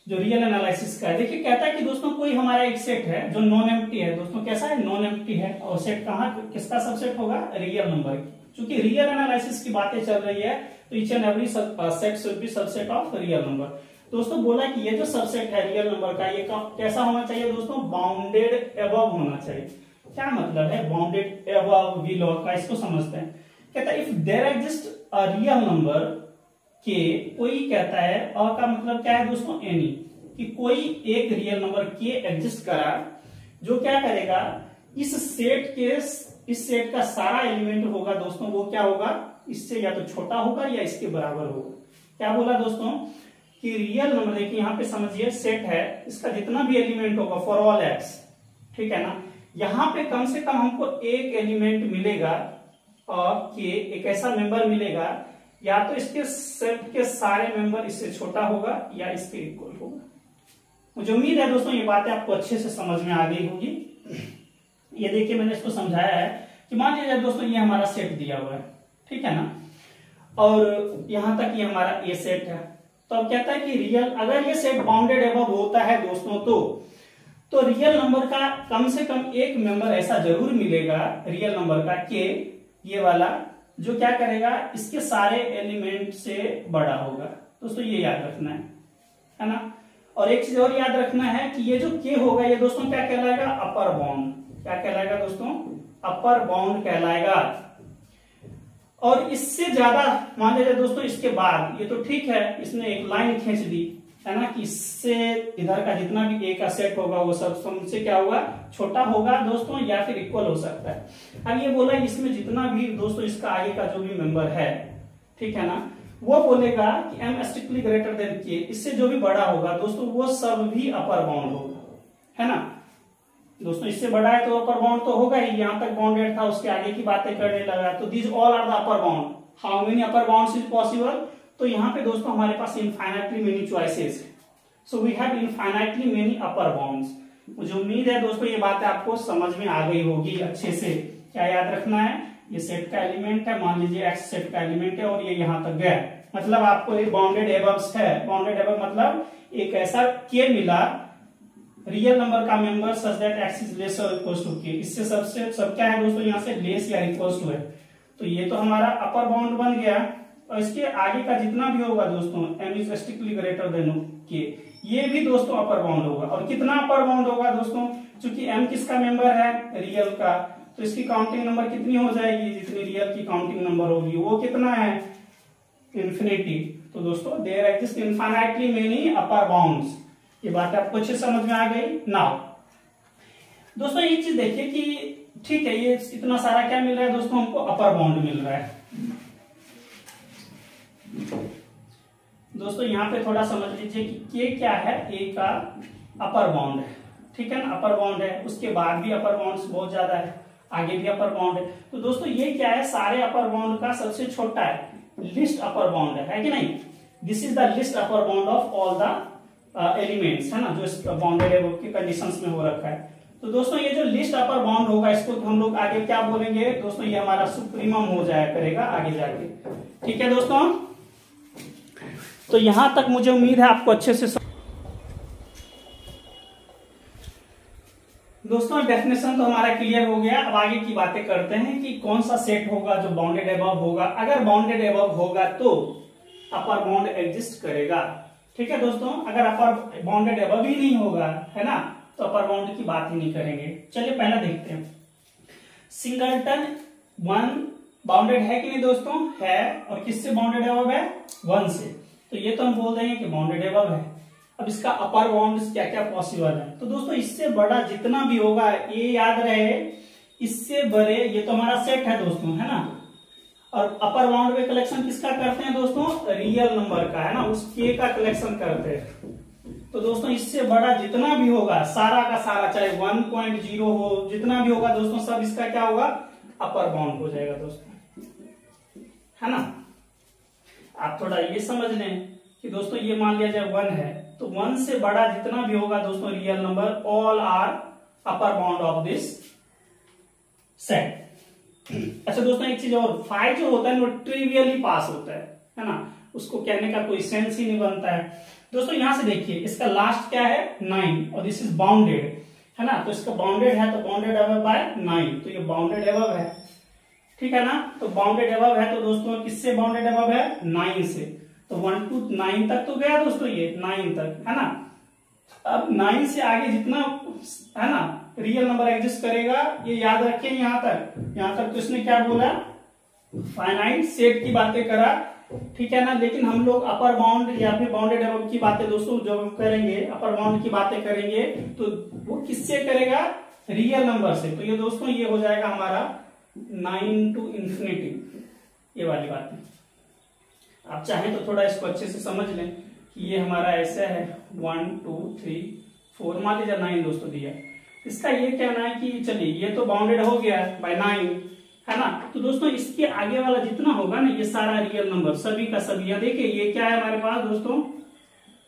जो रियल एनालिसिस का है। देखिए कहता है कि दोस्तों कोई हमारा एक सेट है जो नॉन एम्प्टी है। दोस्तों कैसा है, नॉन एम्प्टी है। और सेट कहाँ किसका सबसेट होगा, रियल नंबर की। चूंकि रियल एनालिसिस की बातें चल रही है तो each and every set should be subset of real number. दोस्तों बोला कि ये जो सबसेट है रियल नंबर का, ये कैसा होना चाहिए दोस्तों, बाउंडेड एबव होना चाहिए। क्या मतलब है बाउंडेड एबव बिलो का, इसको समझते हैं। कहता है if there exist a real number K, कोई कहता है अ का मतलब क्या है दोस्तों, एनी, कि कोई एक रियल नंबर के एग्जिस्ट करा जो क्या करेगा, इस सेट का सारा एलिमेंट होगा दोस्तों, वो क्या होगा, इससे या तो छोटा होगा या इसके बराबर होगा। क्या बोला दोस्तों कि रियल नंबर, देखिए यहां पे समझिए सेट है, इसका जितना भी एलिमेंट होगा फॉर ऑल एक्स, ठीक है ना, यहां पे कम से कम हमको एक एलिमेंट मिलेगा के, एक ऐसा मेंबर मिलेगा या तो इसके सेट के सारे मेंबर इससे छोटा होगा या इसके इक्वल होगा। मुझे उम्मीद है दोस्तों ये बातें आपको अच्छे से समझ में आ गई होगी। ये देखिए मैंने इसको समझाया है कि मान लीजिए दोस्तों ये हमारा सेट दिया हुआ है, ठीक है ना, और यहां तक ये हमारा ए सेट है। तो अब कहता है कि रियल, अगर ये सेट बाउंडेड एबव होता है दोस्तों तो रियल नंबर का कम से कम एक मेंबर ऐसा जरूर मिलेगा रियल नंबर का के, ये वाला, जो क्या करेगा, इसके सारे एलिमेंट से बड़ा होगा। दोस्तों ये याद रखना है ना। और एक चीज और याद रखना है कि ये जो के होगा ये दोस्तों क्या कहलाएगा, अपर बाउंड। क्या कहलाएगा दोस्तों, अपर बाउंड कहलाएगा। और इससे ज्यादा मान लीजिए दोस्तों इसके बाद, ये तो ठीक है इसने एक लाइन खींच दी, है ना, कि इससे इधर का जितना भी ए का सेट होगा वो सब से क्या होगा, छोटा होगा दोस्तों, या फिर इक्वल हो सकता है। अब ये बोला इसमें जितना भी दोस्तों इसका आगे का जो भी मेंबर है, ठीक है ना, वो बोलेगा कि एम स्ट्रिक्टली ग्रेटर देन के, इससे जो भी बड़ा होगा दोस्तों वो सब भी अपर बाउंड होगा, है ना। दोस्तों इससे बड़ा है तो अपर बाउंड तो होगा ही, यहां तक बाउंडेड था उसके आगे की बातें करने लगा, तो these all are the upper bound. How many upper bounds is possible, तो यहाँ पे दोस्तों हमारे पास इनफाइनाइटली मेनी चॉइसेस है, so we have infinitely many upper bounds. मुझे उम्मीद है दोस्तों ये बातें आपको समझ में आ गई होगी अच्छे से। क्या याद रखना है, ये सेट का एलिमेंट है, मान लीजिए एक्स सेट का एलिमेंट है और ये यहाँ तक गया, मतलब आपको एक बाउंडेड एबव है। बाउंडेड एबव मतलब एक ऐसा के मिला रियल नंबर का member such that x is less और इक्वल टू के, इससे सबसे सब क्या है दोस्तों यहाँ से लेस या इक्वल टू है, तो ये तो हमारा अपर बाउंड बन गया। और इसके आगे का जितना भी होगा दोस्तों, M is strictly greater than K, ये भी दोस्तों अपर बाउंड होगा। और कितना अपर बाउंड होगा दोस्तों, चूंकि एम किसका मेंबर है, रियल का, तो इसकी काउंटिंग नंबर कितनी हो जाएगी, जितनी रियल की काउंटिंग नंबर होगी वो कितना है, इन्फिनिटी। तो दोस्तों there exist infinitely many upper bounds. ये बात आपको अच्छे समझ में आ गई। नाउ दोस्तों ये चीज देखिए कि ठीक है ये इतना सारा क्या मिल रहा है दोस्तों, हमको अपर बाउंड मिल रहा है। दोस्तों यहाँ पे थोड़ा समझ लीजिए कि के क्या है, ए का अपर बाउंड है, ठीक है ना, अपर बाउंड है, उसके बाद भी अपर बाउंड बहुत ज्यादा है, आगे भी अपर बाउंड है। तो दोस्तों ये क्या है, सारे अपर बाउंड का सबसे छोटा है, लिस्ट अपर बाउंड है कि नहीं। This is the list upper bound of all the elements, है ना, जो इस बाउंडेड एबव के कंडीशंस में हो रखा है। तो दोस्तों ये जो लिस्ट अपर बाउंड होगा इसको हम लोग आगे क्या बोलेंगे दोस्तों, ये हमारा सुप्रीमम हो जाया करेगा आगे जाके, ठीक है दोस्तों। तो यहां तक मुझे उम्मीद है आपको अच्छे से दोस्तों डेफिनेशन तो हमारा क्लियर हो गया। अब आगे की बातें करते हैं कि कौन सा सेट होगा जो बाउंडेड एबव होगा। अगर बाउंडेड एबव होगा तो अपर बाउंड एग्जिस्ट करेगा, ठीक है दोस्तों। अगर अपर बाउंडेड एबव ही नहीं होगा, है ना, तो अपर बाउंड की बात ही नहीं करेंगे। चलिए पहला देखते हैं, सिंगलटन वन बाउंडेड है कि नहीं दोस्तों, है। और किससे बाउंडेड एबव है, वन से। तो ये तो हम बोल देंगे कि बाउंडेड एबव है। अब इसका अपर बाउंड क्या क्या पॉसिबल है, तो दोस्तों इससे बड़ा जितना भी होगा, ये याद रहे इससे बड़े, ये तो हमारा सेट है दोस्तों, है ना। और अपर बाउंड में कलेक्शन किसका करते हैं दोस्तों, रियल नंबर का, है ना, उस के का कलेक्शन करते हैं। तो दोस्तों इससे बड़ा जितना भी होगा सारा का सारा, चाहे 1.0 हो, जितना भी होगा दोस्तों सब इसका क्या होगा, अपर बाउंड हो जाएगा दोस्तों, है ना। आप थोड़ा ये समझ लें कि दोस्तों ये मान लिया जाए 1 है, तो 1 से बड़ा जितना भी होगा दोस्तों real number, all are upper bound of this set. अच्छा दोस्तों एक चीज और, 5 जो होता है वो ट्रिवियली पास होता है ना, उसको कहने का कोई सेंस ही नहीं बनता है। दोस्तों यहां से देखिए इसका लास्ट क्या है 9, और दिस इज बाउंडेड, है ना, तो इसका बाउंडेड है तो बाउंडेड अबव बाय 9, तो ये बाउंडेड अबव है, ठीक है ना। तो बाउंडेड अबव है तो दोस्तों किससे बाउंडेड अबव है, 9 से। तो 1 to 9 तक तो गया दोस्तों, ये 9 तक, है ना। अब 9 से आगे जितना, है ना, रियल नंबर एग्जिस्ट करेगा, ये याद रखें यहां तक तो इसने क्या बोला, फाइनाइट सेट की बातें करा, ठीक है ना। लेकिन हम लोग अपर बाउंड या फिर बाउंडेड अबव की बातें दोस्तों जब हम करेंगे, अपर बाउंड की बातें करेंगे तो वो किससे करेगा, रियल नंबर से। तो ये दोस्तों ये हो जाएगा हमारा 9 to infinity, ये वाली बात है। आप चाहें तो थोड़ा इसको अच्छे से समझ लें कि ये हमारा ऐसा है 1 2 3 4, मान लीजिए 9 दोस्तों दिया। इसका ये कहना है कि चलिए ये तो बाउंडेड हो गया बाय 9, है ना। तो दोस्तों इसके आगे वाला जितना होगा ना, ये सारा रियल नंबर सभी का सभी, यहाँ देखिए ये क्या है हमारे पास दोस्तों,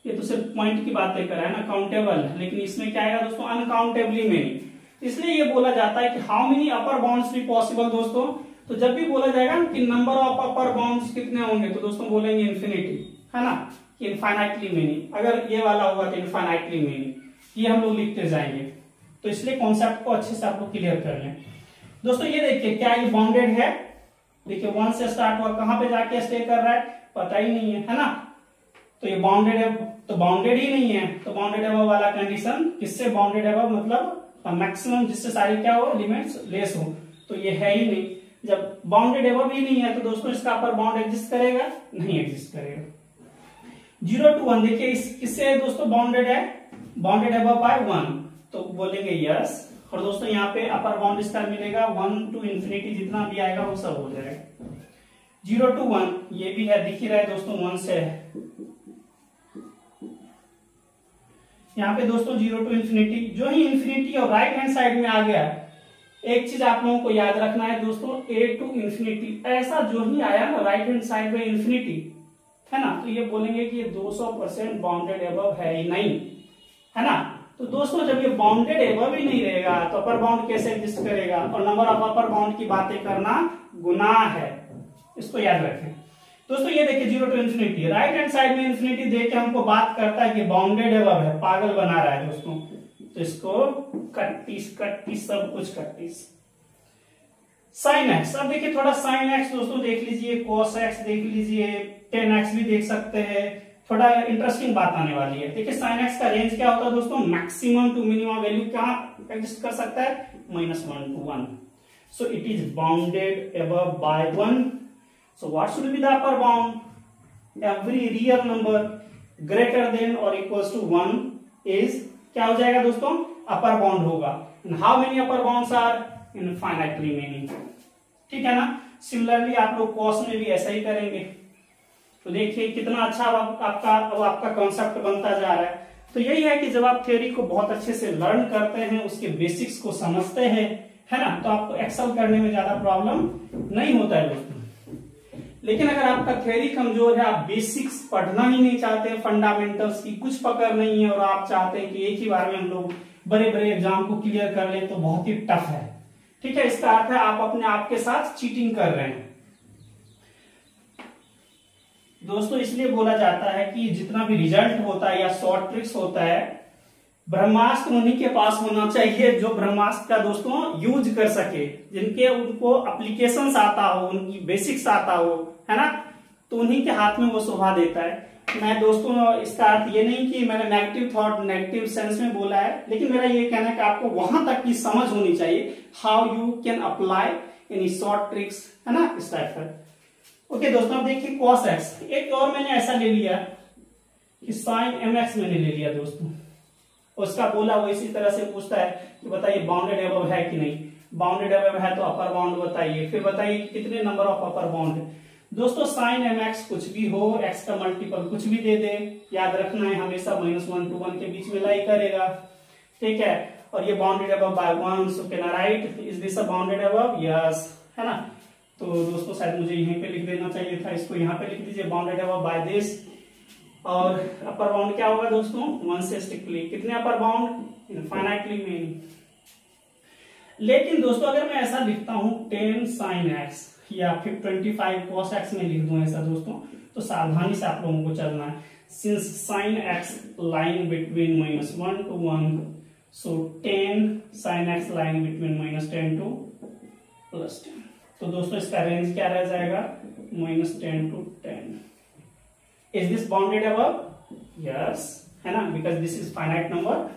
ये तो सिर्फ पॉइंट की बातें कर रहा है ना, काउंटेबल, लेकिन इसमें क्या आएगा दोस्तों, अनकाउंटेबली मेनी। इसलिए ये बोला जाता है कि हाउ मेनी अपर बाउंड्स भी पॉसिबल दोस्तों। तो जब भी बोला जाएगा कि नंबर ऑफ अपर बाउंड्स कितने होंगे, तो दोस्तों बोलेंगे इन्फिनिटी, है ना, कि इनफाइनाइटली मेनी। अगर ये वाला होगा तो इनफाइनाइटली मेनी, ये हम लोग लिखते जाएंगे। तो इसलिए कॉन्सेप्ट को अच्छे से आप लोग क्लियर कर लें दोस्तों। ये देखिए क्या ये बाउंडेड है, देखिए 1 से स्टार्ट हुआ, कहां पे जाके स्टे कर रहा है पता ही नहीं है ना। तो ये बाउंडेड है तो बाउंडेड ही नहीं है, तो बाउंडेड अबव वाला कंडीशन किससे बाउंडेड अबव, मतलब मैक्सिमम जिससे सारी क्या हो, एलिमेंट्स लेस हो, तो ये है ही नहीं। जब बाउंडेड अबव ही नहीं है तो दोस्तों इसका अपर बाउंड एग्जिस्ट करेगा, नहीं एग्जिस्ट करेगा। 0 to 1 देखिए किससे दोस्तों बाउंडेड है, बाउंडेड अबव बाय 1, तो बोलेंगे यस। और दोस्तों यहाँ पे अपर बाउंड इसका मिलेगा 1 to infinity, जितना भी आएगा वो सब हो जाएगा। 0 to 1 ये भी है, दिख ही रहा है दोस्तों 1 से है यहाँ पे दोस्तों। 0 to infinity, जो ही infinity और राइट हैंड साइड में आ गया, एक चीज आप लोगों को याद रखना है दोस्तों, a to infinity, ऐसा जो ही आया ना राइट हैंड साइड में infinity, है ना, तो ये बोलेंगे कि ये 200% बाउंडेड अबव है ही नहीं, है ना। तो दोस्तों जब ये बाउंडेड अबव ही नहीं रहेगा तो अपर बाउंड कैसे एग्जिस्ट करेगा, और नंबर ऑफ अपर बाउंड की बातें करना गुनाह है, इसको याद रखें दोस्तों। ये देखिए 0 to infinity, right hand side में infinity देके हमको बात करता है कि बाउंडेड अबव है, पागल बना रहा है दोस्तों। तो इसको 31 सब कुछ 31। साइन एक्स, अब देखिए थोड़ा साइन एक्स दोस्तों देख लीजिए, कोस एक्स देख लीजिए, टेन एक्स भी देख सकते हैं, थोड़ा इंटरेस्टिंग बात आने वाली है। देखिए साइन एक्स का रेंज क्या होता है दोस्तों, मैक्सिमम टू मिनिमम वैल्यू क्या एग्जिस्ट कर सकता है, -1 to 1। So it is bounded above by 1। So what should be the upper bound, every real number greater than और इक्वल्स टू 1 इज क्या हो जाएगा दोस्तों, अपर बाउंड होगा। How many upper bounds are, infinitely many, ठीक है ना। Similarly आप लोग कॉस में भी ऐसा ही करेंगे। तो देखिए कितना अच्छा आपका कॉन्सेप्ट बनता जा रहा है। तो यही है कि जब आप थ्योरी को बहुत अच्छे से लर्न करते हैं, उसके बेसिक्स को समझते हैं, है ना, तो आपको एक्सेल करने में ज्यादा प्रॉब्लम नहीं होता है दोस्तों। लेकिन अगर आपका थ्योरी कमजोर है, आप बेसिक्स पढ़ना ही नहीं चाहते, फंडामेंटल्स की कुछ पकड़ नहीं है, और आप चाहते हैं कि एक ही बार में हम लोग बड़े बड़े एग्जाम को क्लियर कर लें, तो बहुत ही टफ है, ठीक है। इसका अर्थ है आप अपने आप के साथ चीटिंग कर रहे हैं दोस्तों। इसलिए बोला जाता है कि जितना भी रिजल्ट होता है या शॉर्ट ट्रिक्स होता है, ब्रह्मास्त्र उन्हीं के पास होना चाहिए जो ब्रह्मास्त्र का दोस्तों यूज कर सके, जिनके उनको एप्लीकेशंस आता हो, उनकी बेसिक्स आता हो, है ना, तो उन्हीं के हाथ में वो शोभा देता है। मैं दोस्तों इसका अर्थ ये नहीं कि मैंने नेगेटिव थॉट नेगेटिव सेंस में बोला है, लेकिन मेरा ये कहना है कि आपको वहां तक की समझ होनी चाहिए, how you can apply any short tricks, है ना, इस टाइप का। ओके दोस्तों, अब देखिए cos x, एक और मैंने ऐसा ले लिया कि sin mx मैंने ले लिया दोस्तों, उसका बोला वो इसी तरह से पूछता है कि बताइए बाउंडेड एबव है कि नहीं। बाउंडेड एबव है तो अपर बाउंड बताइए, फिर बताइए कितने नंबर ऑफ अपर बाउंड है। दोस्तों sin mx कुछ भी हो, x का मल्टीपल कुछ भी दे दे, याद रखना है हमेशा -1 to 1 के बीच में लाई करेगा, ठीक है। और ये bounded above by 1, so can I write is this a bounded above, yes, है ना। तो दोस्तों शायद मुझे यहीं पे लिख देना चाहिए था, इसको यहाँ पे लिख दीजिए बाउंडेड अबव बाय दिस। और अपर बाउंड क्या होगा दोस्तों, 1 से स्ट्रिक्टली, कितने अपर बाउंड, इनफाइनाइटली मेनी। लेकिन दोस्तों अगर मैं ऐसा लिखता हूं 10 sin x या फिर 25 cos x में लिख दूं ऐसा दोस्तों, तो सावधानी से आप लोगों को चलना है। Since sin x line between -1 to 1, so 10 sin x line between -10 to +10। तो दोस्तों इसका रेंज क्या रह जाएगा, -10 to 10। Is this bounded above, yes, है ना, because this is finite number.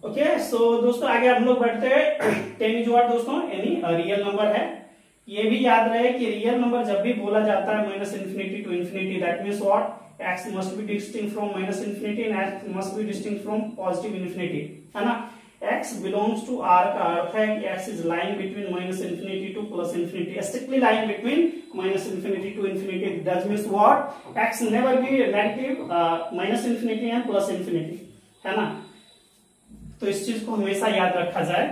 Okay, so दोस्तों आगे हम लोग बढ़ते हैं। 10 इज व्हाट दोस्तों, एनी रियल नंबर है। ये भी याद रहे कि रियल नंबर जब भी बोला जाता है -infinity to infinity, that means what, x must be distinct from -infinity and x must be distinct from positive infinity, है ना। x belongs to R का अर्थ है कि x is lying between -infinity to +infinity, strictly lying between -infinity to infinity, that means what, x never be negative, -infinity and +infinity, है ना। तो इस चीज को हमेशा याद रखा जाए,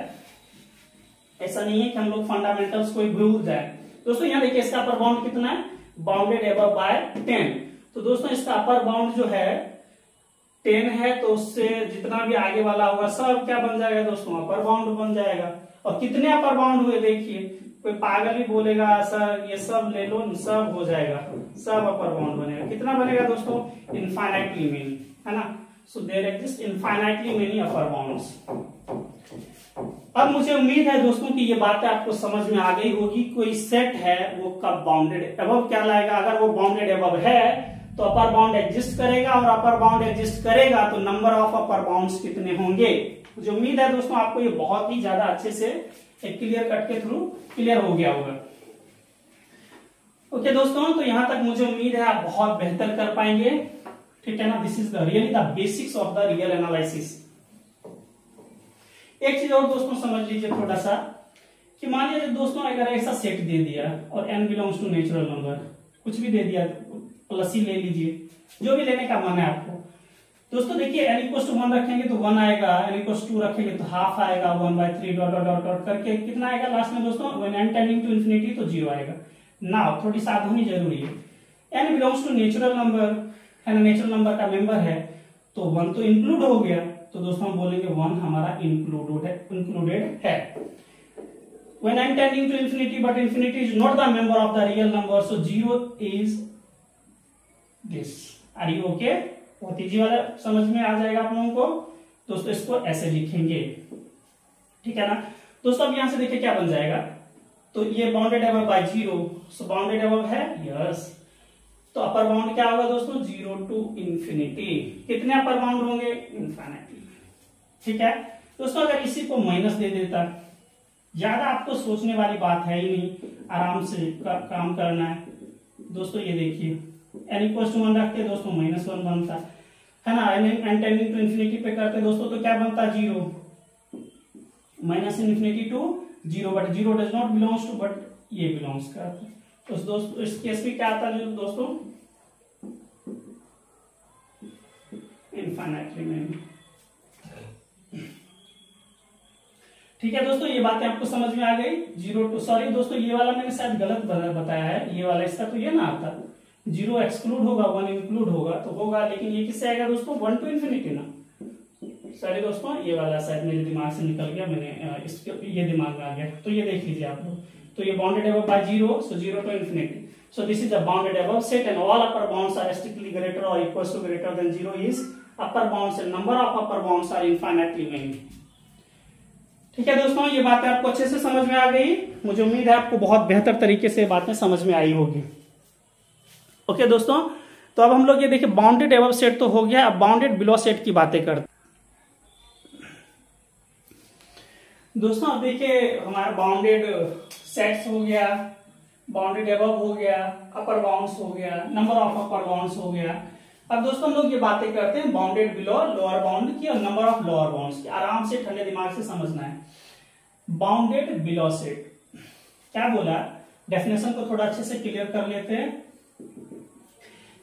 ऐसा नहीं है कि हम लोग फंडामेंटल्स को भूल जाए। दोस्तों यहाँ देखिए इसका अपर बाउंड कितना है, बाउंडेड अबव बाय 10। तो दोस्तों इसका अपर बाउंड जो है 10 है, तो उससे जितना भी आगे वाला होगा सब क्या बन जाएगा दोस्तों, अपर बाउंड बन जाएगा। और कितने अपर बाउंड हुए देखिए, कोई पागल ही बोलेगा सर ये सब ले लो, सब हो जाएगा, सब अपर बाउंड बनेगा। कितना बनेगा दोस्तों, इनफाइनाइटली मेनी, है ना। So there exist infinitely many upper bounds. अब मुझे उम्मीद है दोस्तों कि ये बातें आपको समझ में आ गई होगी। कोई सेट है वो कब बाउंडेड अबव क्या लाएगा, अगर वो बाउंडेड अबव है तो अपर बाउंड एग्जिस्ट करेगा, और अपर बाउंड एग्जिस्ट करेगा तो नंबर ऑफ अपर बाउंड्स कितने होंगे। मुझे उम्मीद है दोस्तों आपको ये बहुत ही ज्यादा अच्छे से एक क्लियर कट के थ्रू क्लियर हो गया होगा। ओके दोस्तों, तो यहां तक मुझे उम्मीद है आप बहुत बेहतर कर पाएंगे, ठीक है ना। This is the really the basics of the real analysis. एक चीज और दोस्तों समझ लीजिए थोड़ा सा, कि मान लीजिए दोस्तों अगर ऐसा सेट दे दिया और n belongs to natural number, कुछ भी दे दिया, प्लस ही ले लीजिए, जो भी लेने का मन है आपको। दोस्तों देखिए n इक्वल्स टू 1 रखेंगे तो 1 आएगा, n इक्वल्स टू 2 रखेंगे तो हाफ आएगा, 1/3 डॉट डॉट डॉट डॉट करके कितना आएगा लास्ट में दोस्तों, when n tending to infinity तो 0 आएगा। नाउ थोड़ी सावधानी जरूरी है, n belongs to natural number, है ना, नेचुरल नंबर का मेंबर है, तो 1 तो इंक्लूड हो गया, तो दोस्तों हम बोलेंगे 1 हमारा इंक्लूडेड है। When n tending to infinity but infinity is not the member of the real number, so 0 is this. Are you okay? बहुत इजी वाला समझ में आ जाएगा आप लोगों को। दोस्तों इसको ऐसे लिखेंगे, ठीक है ना। दोस्तों अब यहां से देखिए क्या बन जाएगा, तो ये bounded above by 0, so bounded above है, यस। तो अपर बाउंड क्या होगा दोस्तों, 0 to infinity। कितने अपर बाउंड होंगे, इनफाइनाइटली, ठीक है। दोस्तों अगर इसी को माइनस दे देता, ज्यादा आपको सोचने वाली बात है ही नहीं, आराम से काम करना है। दोस्तों ये देखिए n इक्वल्स टू 1 रखते दोस्तों -1 बनता है ना, n टेंडिंग टू इंफिनिटी पे करते दोस्तों तो क्या बनता, 0, -infinity to 0, but 0 does not belongs to, but ये बिलोंग्स करता। तो दोस्तों इस केस में क्या आता है दोस्तों, इनफाइनाइटली मेनी, ठीक है दोस्तों। ये बातें आपको समझ में आ गई। 0 to, सॉरी दोस्तों ये वाला मैंने शायद गलत बताया है, ये वाला इसका तो ये ना आता, 0 एक्सक्लूड होगा 1 इंक्लूड होगा तो होगा, लेकिन ये किससे आएगा दोस्तों, 1 to infinity ना। सॉरी दोस्तों ये वाला शायद मेरे दिमाग से निकल गया, मैंने इसके ये दिमाग में आ गया, तो ये देख लीजिए आप लोग। तो ये bounded above by 0, so 0 to infinity, so this is a bounded above set and all upper bounds are strictly greater or equals to greater than 0 is upper bounds and number of upper bounds are infinitely many। ठीक है दोस्तों, ये बातें आपको अच्छे से समझ में आ गई। मुझे उम्मीद है आपको बहुत बेहतर तरीके से बातें समझ में आई होगी। ओके दोस्तों, तो अब हम लोग ये देखिए बाउंडेड अबव सेट तो हो गया, अब बाउंडेड बिलो सेट की बातें करते दोस्तों। अब देखिए हमारा बाउंडेड सेट्स हो गया, बाउंडेड अबव हो गया, अपर बाउंड्स हो गया, नंबर ऑफ अपर बाउंड्स हो गया। अब दोस्तों हम लोग ये बातें करते हैं बाउंडेड बिलो लोअर बाउंड की और नंबर ऑफ लोअर बाउंड्स की। आराम से ठंडे दिमाग से समझना है। बाउंडेड बिलो सेट क्या बोला, डेफिनेशन को थोड़ा अच्छे से क्लियर कर लेते हैं।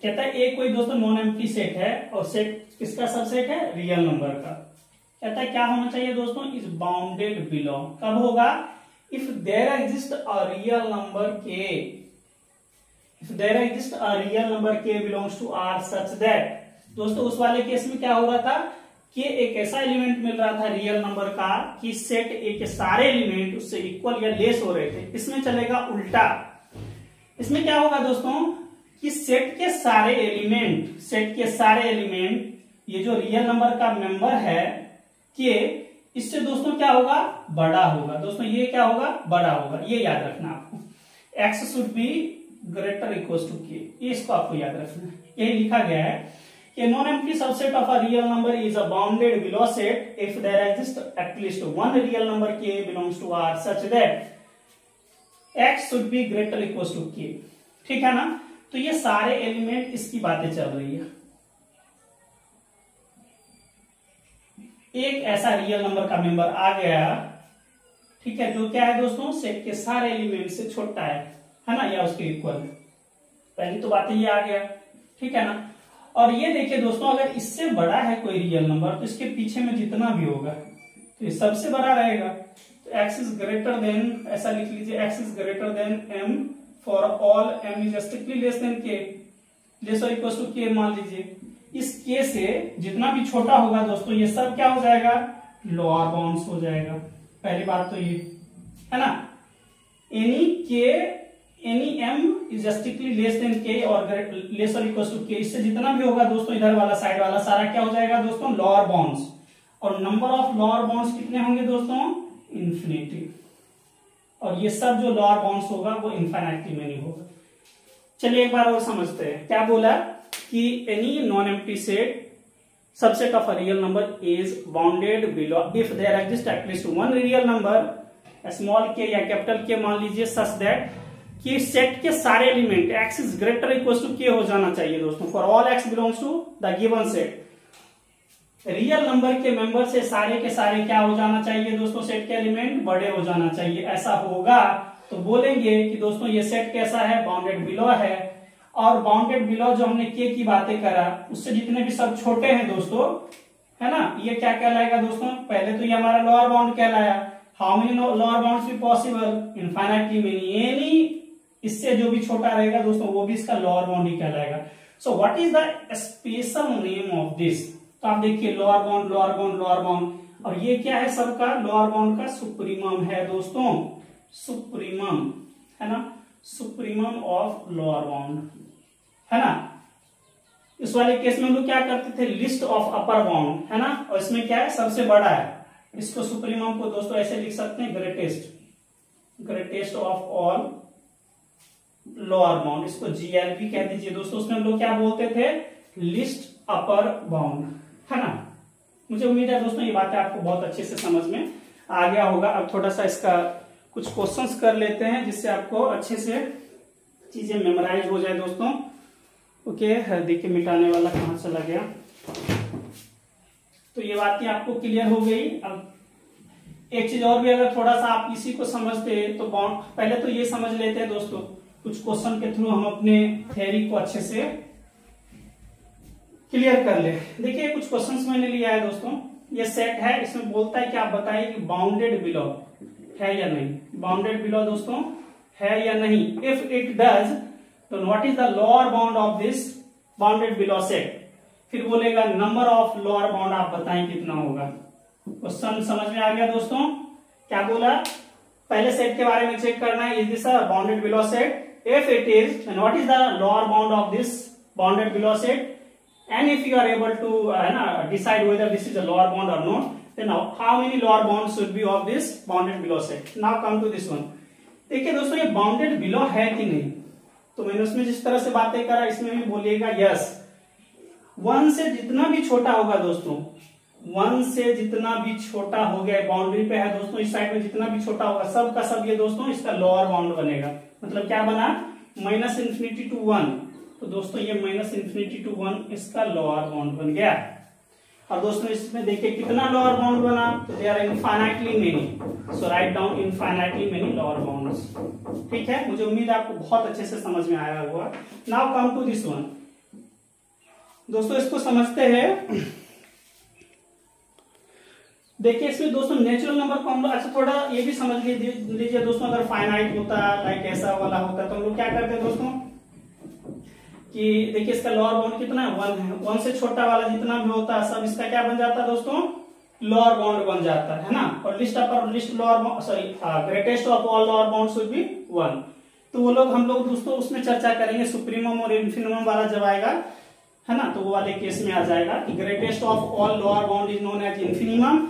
कहता है एक कोई दोस्तों नॉन एम्प्टी सेट है और सेट किसका सबसेट है, रियल नंबर का। कहता है क्या होना चाहिए दोस्तों, इज बाउंडेड बिलो। कब होगा, if there exist a real number k, if there exist a real number k belongs to R such that. दोस्तों उस वाले केस में क्या हो रहा था कि एक ऐसा एलिमेंट मिल रहा था रियल नंबर का कि सेट ए के सारे एलिमेंट उससे इक्वल या लेस हो रहे थे। इसमें चलेगा उल्टा। इसमें क्या होगा दोस्तों कि सेट के सारे एलिमेंट, सेट के सारे एलिमेंट ये जो रियल नंबर का मेंबर है के, इससे दोस्तों क्या होगा, बड़ा होगा। दोस्तों ये क्या होगा, बड़ा होगा। ये याद रखना आपको, x should be greater equal to k, ये इसको आपको याद रखना है। यही लिखा गया है कि non empty subset of a real number is a bounded below set if there exist at least one real number k belongs to R such that x should be greater equal to k. ठीक है ना। तो ये सारे element इसकी बातें चल रही है। एक ऐसा रियल नंबर का मेंबर आ गया, ठीक है, जो क्या है दोस्तों सेट के सारे एलिमेंट से छोटा है ना, या उसके इक्वल। पहली तो बात ये आ गया, ठीक है ना। और ये देखिए दोस्तों अगर इससे बड़ा है कोई रियल नंबर तो इसके पीछे में जितना भी होगा तो ये सबसे बड़ा रहेगा। तो x इज ग्रेटर देन, ऐसा लिख लीजिए, x is greater than m for all m is strictly less than k, less और इक्वल टू k मान लीजिए। इस k से जितना भी छोटा होगा दोस्तों ये सब क्या हो जाएगा, लोअर बाउंड्स हो जाएगा। पहली बात तो ये है ना, any m is strictly less than k और लेस और इक्वल टू k, इससे जितना भी होगा दोस्तों इधर वाला साइड वाला सारा क्या हो जाएगा दोस्तों, लोअर बाउंड्स। और नंबर ऑफ लोअर बाउंड्स कितने होंगे दोस्तों, इन्फिनिटी। और ये सब जो लोअर बाउंड्स होगा वो इनफाइनाइटली में नहीं होगा। चलिए एक बार और समझते हैं। क्या बोला कि any non empty set subset of a real number is bounded below if there exist at least one real number small k या कैपिटल के मान लीजिए सच दैट कि सेट के सारे element x is greater equal to k हो जाना चाहिए दोस्तों for all x belongs to the given set. Real number के मेंबर से सारे के सारे क्या हो जाना चाहिए दोस्तों, सेट के एलिमेंट बड़े हो जाना चाहिए। ऐसा होगा तो बोलेंगे कि दोस्तों ये सेट कैसा है, बाउंडेड बिलो है। और बाउंडेड बिलो जो हमने k की बातें करा उससे जितने भी सब छोटे हैं दोस्तों, है ना, ये क्या कहलाएगा दोस्तों, पहले तो ये हमारा लोअर बाउंड कहलाया। How many lower bounds be possible, infinitely many, any इससे जो भी छोटा रहेगा दोस्तों वो भी इसका लोअर बाउंड ही कहलाएगा। So what is the special name of this, तो आप देखिए lower bound lower bound lower bound, और ये क्या है सबका, लोअर बाउंड का सुप्रीमम है दोस्तों, सुप्रीमम है ना, सुप्रीमम ऑफ लोअर बाउंड है ना। इस वाले केस में हम लोग क्या करते थे, लिस्ट ऑफ अपर बाउंड है ना, और इसमें क्या है सबसे बड़ा है। इसको सुप्रीमम को दोस्तों ऐसे लिख सकते हैं, greatest, greatest of all lower bound, इसको जीएल भी कह दीजिए दोस्तों। उसमें हम लोग क्या बोलते थे, लिस्ट अपर बाउंड है ना। मुझे उम्मीद है दोस्तों ये बातें आपको बहुत अच्छे से समझ में आ गया होगा। अब थोड़ा सा इसका कुछ क्वेश्चंस कर लेते हैं जिससे आपको अच्छे से चीजें मेमोराइज हो जाए दोस्तों। ओके, देखिए मिटाने वाला कहां चला गया। तो ये बातें आपको क्लियर हो गई। अब एक चीज और भी अगर थोड़ा सा आप इसी को समझते तो पहले तो ये समझ लेते हैं दोस्तों, कुछ क्वेश्चन के थ्रू हम अपने थ्योरी को अच्छे से क्लियर कर ले। देखिए कुछ क्वेश्चंस मैंने लिया है दोस्तों, ये सेट है, इसमें बोलता है कि आप बताइए कि बाउंडेड बिलो है या नहीं, बाउंडेड बिलो दोस्तों है या नहीं। इफ इट डज तो what is the lower bound of this bounded below set. फिर बोलेगा नंबर ऑफ लोअर बाउंड आप बताएं कितना होगा। क्वेश्चन समझ में आ गया दोस्तों। क्या बोला, पहले सेट के बारे में चेक करना है, is this a bounded below set, if it is then what is the lower bound of this bounded below set, and if you are able to decide whether this is a lower bound or not, then how many lower bounds should be of this bounded below set. Now come to this one. देखिए दोस्तों ये bounded below है कि नहीं, तो मैंने उसमें जिस तरह से बातें करा इसमें भी बोलिएगा यस। वन से जितना भी छोटा होगा दोस्तों, वन से जितना भी छोटा हो गया, बाउंड्री पे है दोस्तों, इस साइड में जितना भी छोटा होगा सब का सब ये दोस्तों इसका लोअर बाउंड बनेगा। मतलब क्या बना, -∞ to 1। तो दोस्तों ये -∞ to 1 इसका लोअर बाउंड बन गया। और दोस्तों इसमें देखिए कितना लोअर बाउंड बना, तो they are infinitely many, so write down infinitely many lower bounds. ठीक है, मुझे उम्मीद है आपको बहुत अच्छे से समझ में आया होगा। Now come to this one. दोस्तों इसको समझते हैं। देखिए इसमें दोस्तों नेचुरल नंबर को हम लोग, अच्छा थोड़ा ये भी समझ लीजिए दोस्तों, अगर फाइनाइट होता लाइक ऐसा वाला होता तो हम लोग क्या करते हैं दोस्तों कि देखिए इसका लोअर बाउंड कितना है, 1 है। 1 से छोटा वाला जितना भी होता है सब इसका क्या बन जाता है दोस्तों, लोअर बाउंड बन जाता है ना। और list lower sorry greatest of all lower bound should be 1। तो वो लोग हम लोग दोस्तों उसमें चर्चा करेंगे, सुप्रीमम और इन्फिनिमम वाला जब आएगा है ना, तो वो वाले केस में आ जाएगा कि greatest of all lower bound is known as infimum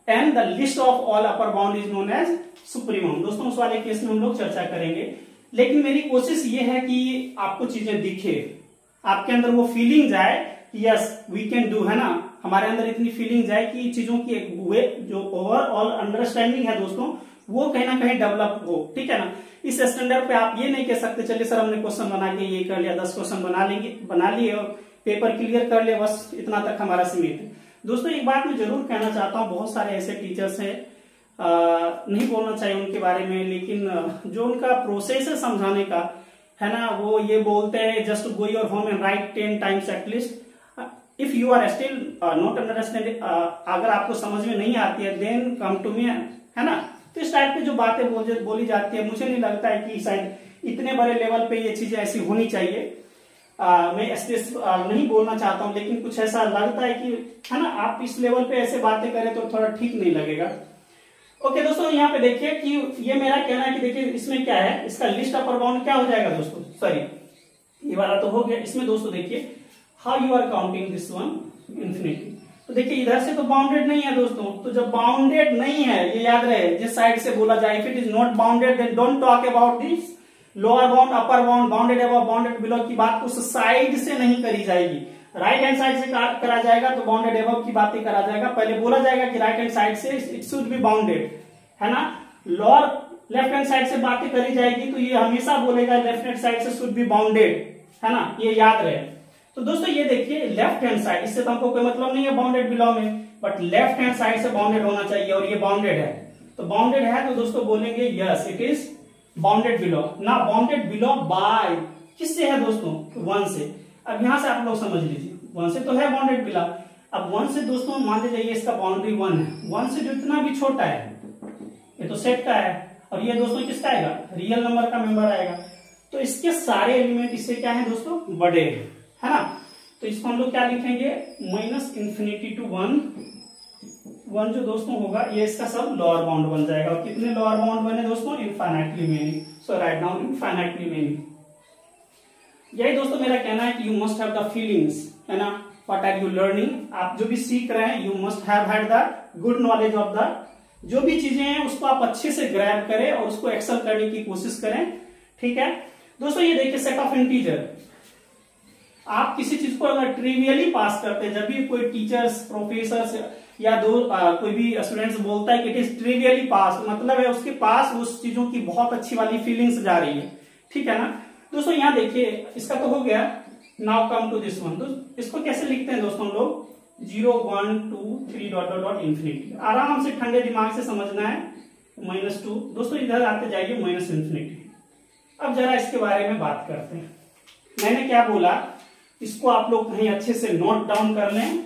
and the least of all upper bound is known as supremum. दोस्तों उस वाले केस में हम लोग चर्चा करेंगे। लेकिन मेरी कोशिश ये है कि आपको चीजें दिखे, आपके अंदर वो फीलिंग जाए कि यस वी कैन डू, है ना, हमारे अंदर इतनी फीलिंग जाए कि चीजों की एक वे जो ओवरऑल अंडरस्टैंडिंग है दोस्तों वो कहीं ना कहीं डेवलप हो। ठीक है ना, इस स्टैंडर्ड पे आप ये नहीं कह सकते चलिए सर हमने क्वेश्चन बना के ये कर लिया, 10 क्वेश्चन बना लिए और पेपर क्लियर कर लिया, बस इतना तक हमारा सीमित है। दोस्तों एक बात मैं जरूर कहना चाहता हूँ, बहुत सारे ऐसे टीचर्स हैं, नहीं बोलना चाहिए उनके बारे में, लेकिन जो उनका प्रोसेस है समझाने का है ना, वो ये बोलते हैं just go your home and write 10 times at least. If you are still not understanding, अगर आपको समझ में नहीं आती है देन कम टू मी, है ना। तो इस टाइप की जो बातें बोली जाती है, मुझे नहीं लगता है कि शायद इतने बड़े लेवल पे ये चीजें ऐसी होनी चाहिए। मैं ऐसे नहीं बोलना चाहता हूं, लेकिन कुछ ऐसा लगता है कि है ना आप इस लेवल पे ऐसे बातें करें तो थोड़ा ठीक नहीं लगेगा। ओके दोस्तों यहाँ पे देखिए कि ये मेरा कहना है कि देखिए इसमें क्या है, इसका लिस्ट अपर बाउंड क्या हो जाएगा दोस्तों, सॉरी ये वाला तो हो गया। इसमें दोस्तों देखिए how you are counting this one infinity. तो देखिए इधर से तो बाउंडेड नहीं है दोस्तों, तो जब बाउंडेड नहीं है ये याद रहे, जिस साइड से बोला जाए if it is not bounded then don't talk about this lower bound upper bound bounded above bounded below की बात उस साइड से नहीं करी जाएगी, राइट हैंड साइड से करा जाएगा तो बाउंडेड अबव की बातें करा जाएगा। पहले बोला जाएगा कि राइट हैंड साइड से इट शुड बी बाउंडेड, है ना। लोअर लेफ्ट हैंड साइड से बातें करी जाएगी तो ये हमेशा बोलेगा लेफ्ट हैंड साइड से शुड बी बाउंडेड, है ना, ये याद रहे। तो दोस्तों ये देखिए लेफ्ट हैंड साइड, इससे तो हमको कोई मतलब नहीं है बाउंडेड बिलो में, बट लेफ्ट हैंड साइड से बाउंडेड होना चाहिए और ये बाउंडेड है। तो बाउंडेड है तो दोस्तों बोलेंगे yes it is bounded below. ना बाउंडेड बिलो बाय किससे है दोस्तों, 1 से। अब यहां से आप लोग समझ लीजिए 1 से तो है बाउंडेड बिलो। अब 1 से दोस्तों मान लीजिए इसका बाउंड्री 1 है, 1 से जो इतना भी छोटा है ये तो सेट का है, और ये दोस्तों किसका आएगा, रियल नंबर का मेंबर आएगा। तो इसके सारे एलिमेंट इससे क्या है दोस्तों, बड़े है ना। तो इसको हम लोग क्या लिखेंगे, -∞ to 1 जो दोस्तों होगा ये इसका सब लोअर बाउंड बन जाएगा। और कितने लोअर बाउंड बने दोस्तों, infinitely many, so write down infinitely many. यही दोस्तों मेरा कहना है कि you must have the feelings, है ना, व्हाट आर यू लर्निंग, आप जो भी सीख रहे हैं you must have had the good knowledge of the, जो भी चीजें हैं उसको आप अच्छे से ग्रैब करें और उसको एक्सेल करने की कोशिश करें। ठीक है दोस्तों, ये देखिए सेट ऑफ इंटीजर, आप किसी चीज को अगर ट्रिवियली पास करते हैं, जब भी कोई टीचर्स प्रोफेसर्स या कोई भी स्टूडेंट्स बोलता है कि इट इज ट्रिवियली पास, मतलब है उसके पास उस चीजों की बहुत अच्छी वाली फीलिंग्स जा रही है। ठीक है ना दोस्तों, यहाँ देखिए इसका तो हो गया। Now come to this one, इसको कैसे लिखते हैं दोस्तों हम लोग, 0 1 2 3 इन्फिनिटी। आराम से ठंडे दिमाग से समझना है, -2 दोस्तों इधर आते जाइए -∞। अब जरा इसके बारे में बात करते हैं। मैंने क्या बोला, इसको आप लोग कहीं अच्छे से नोट डाउन कर लें।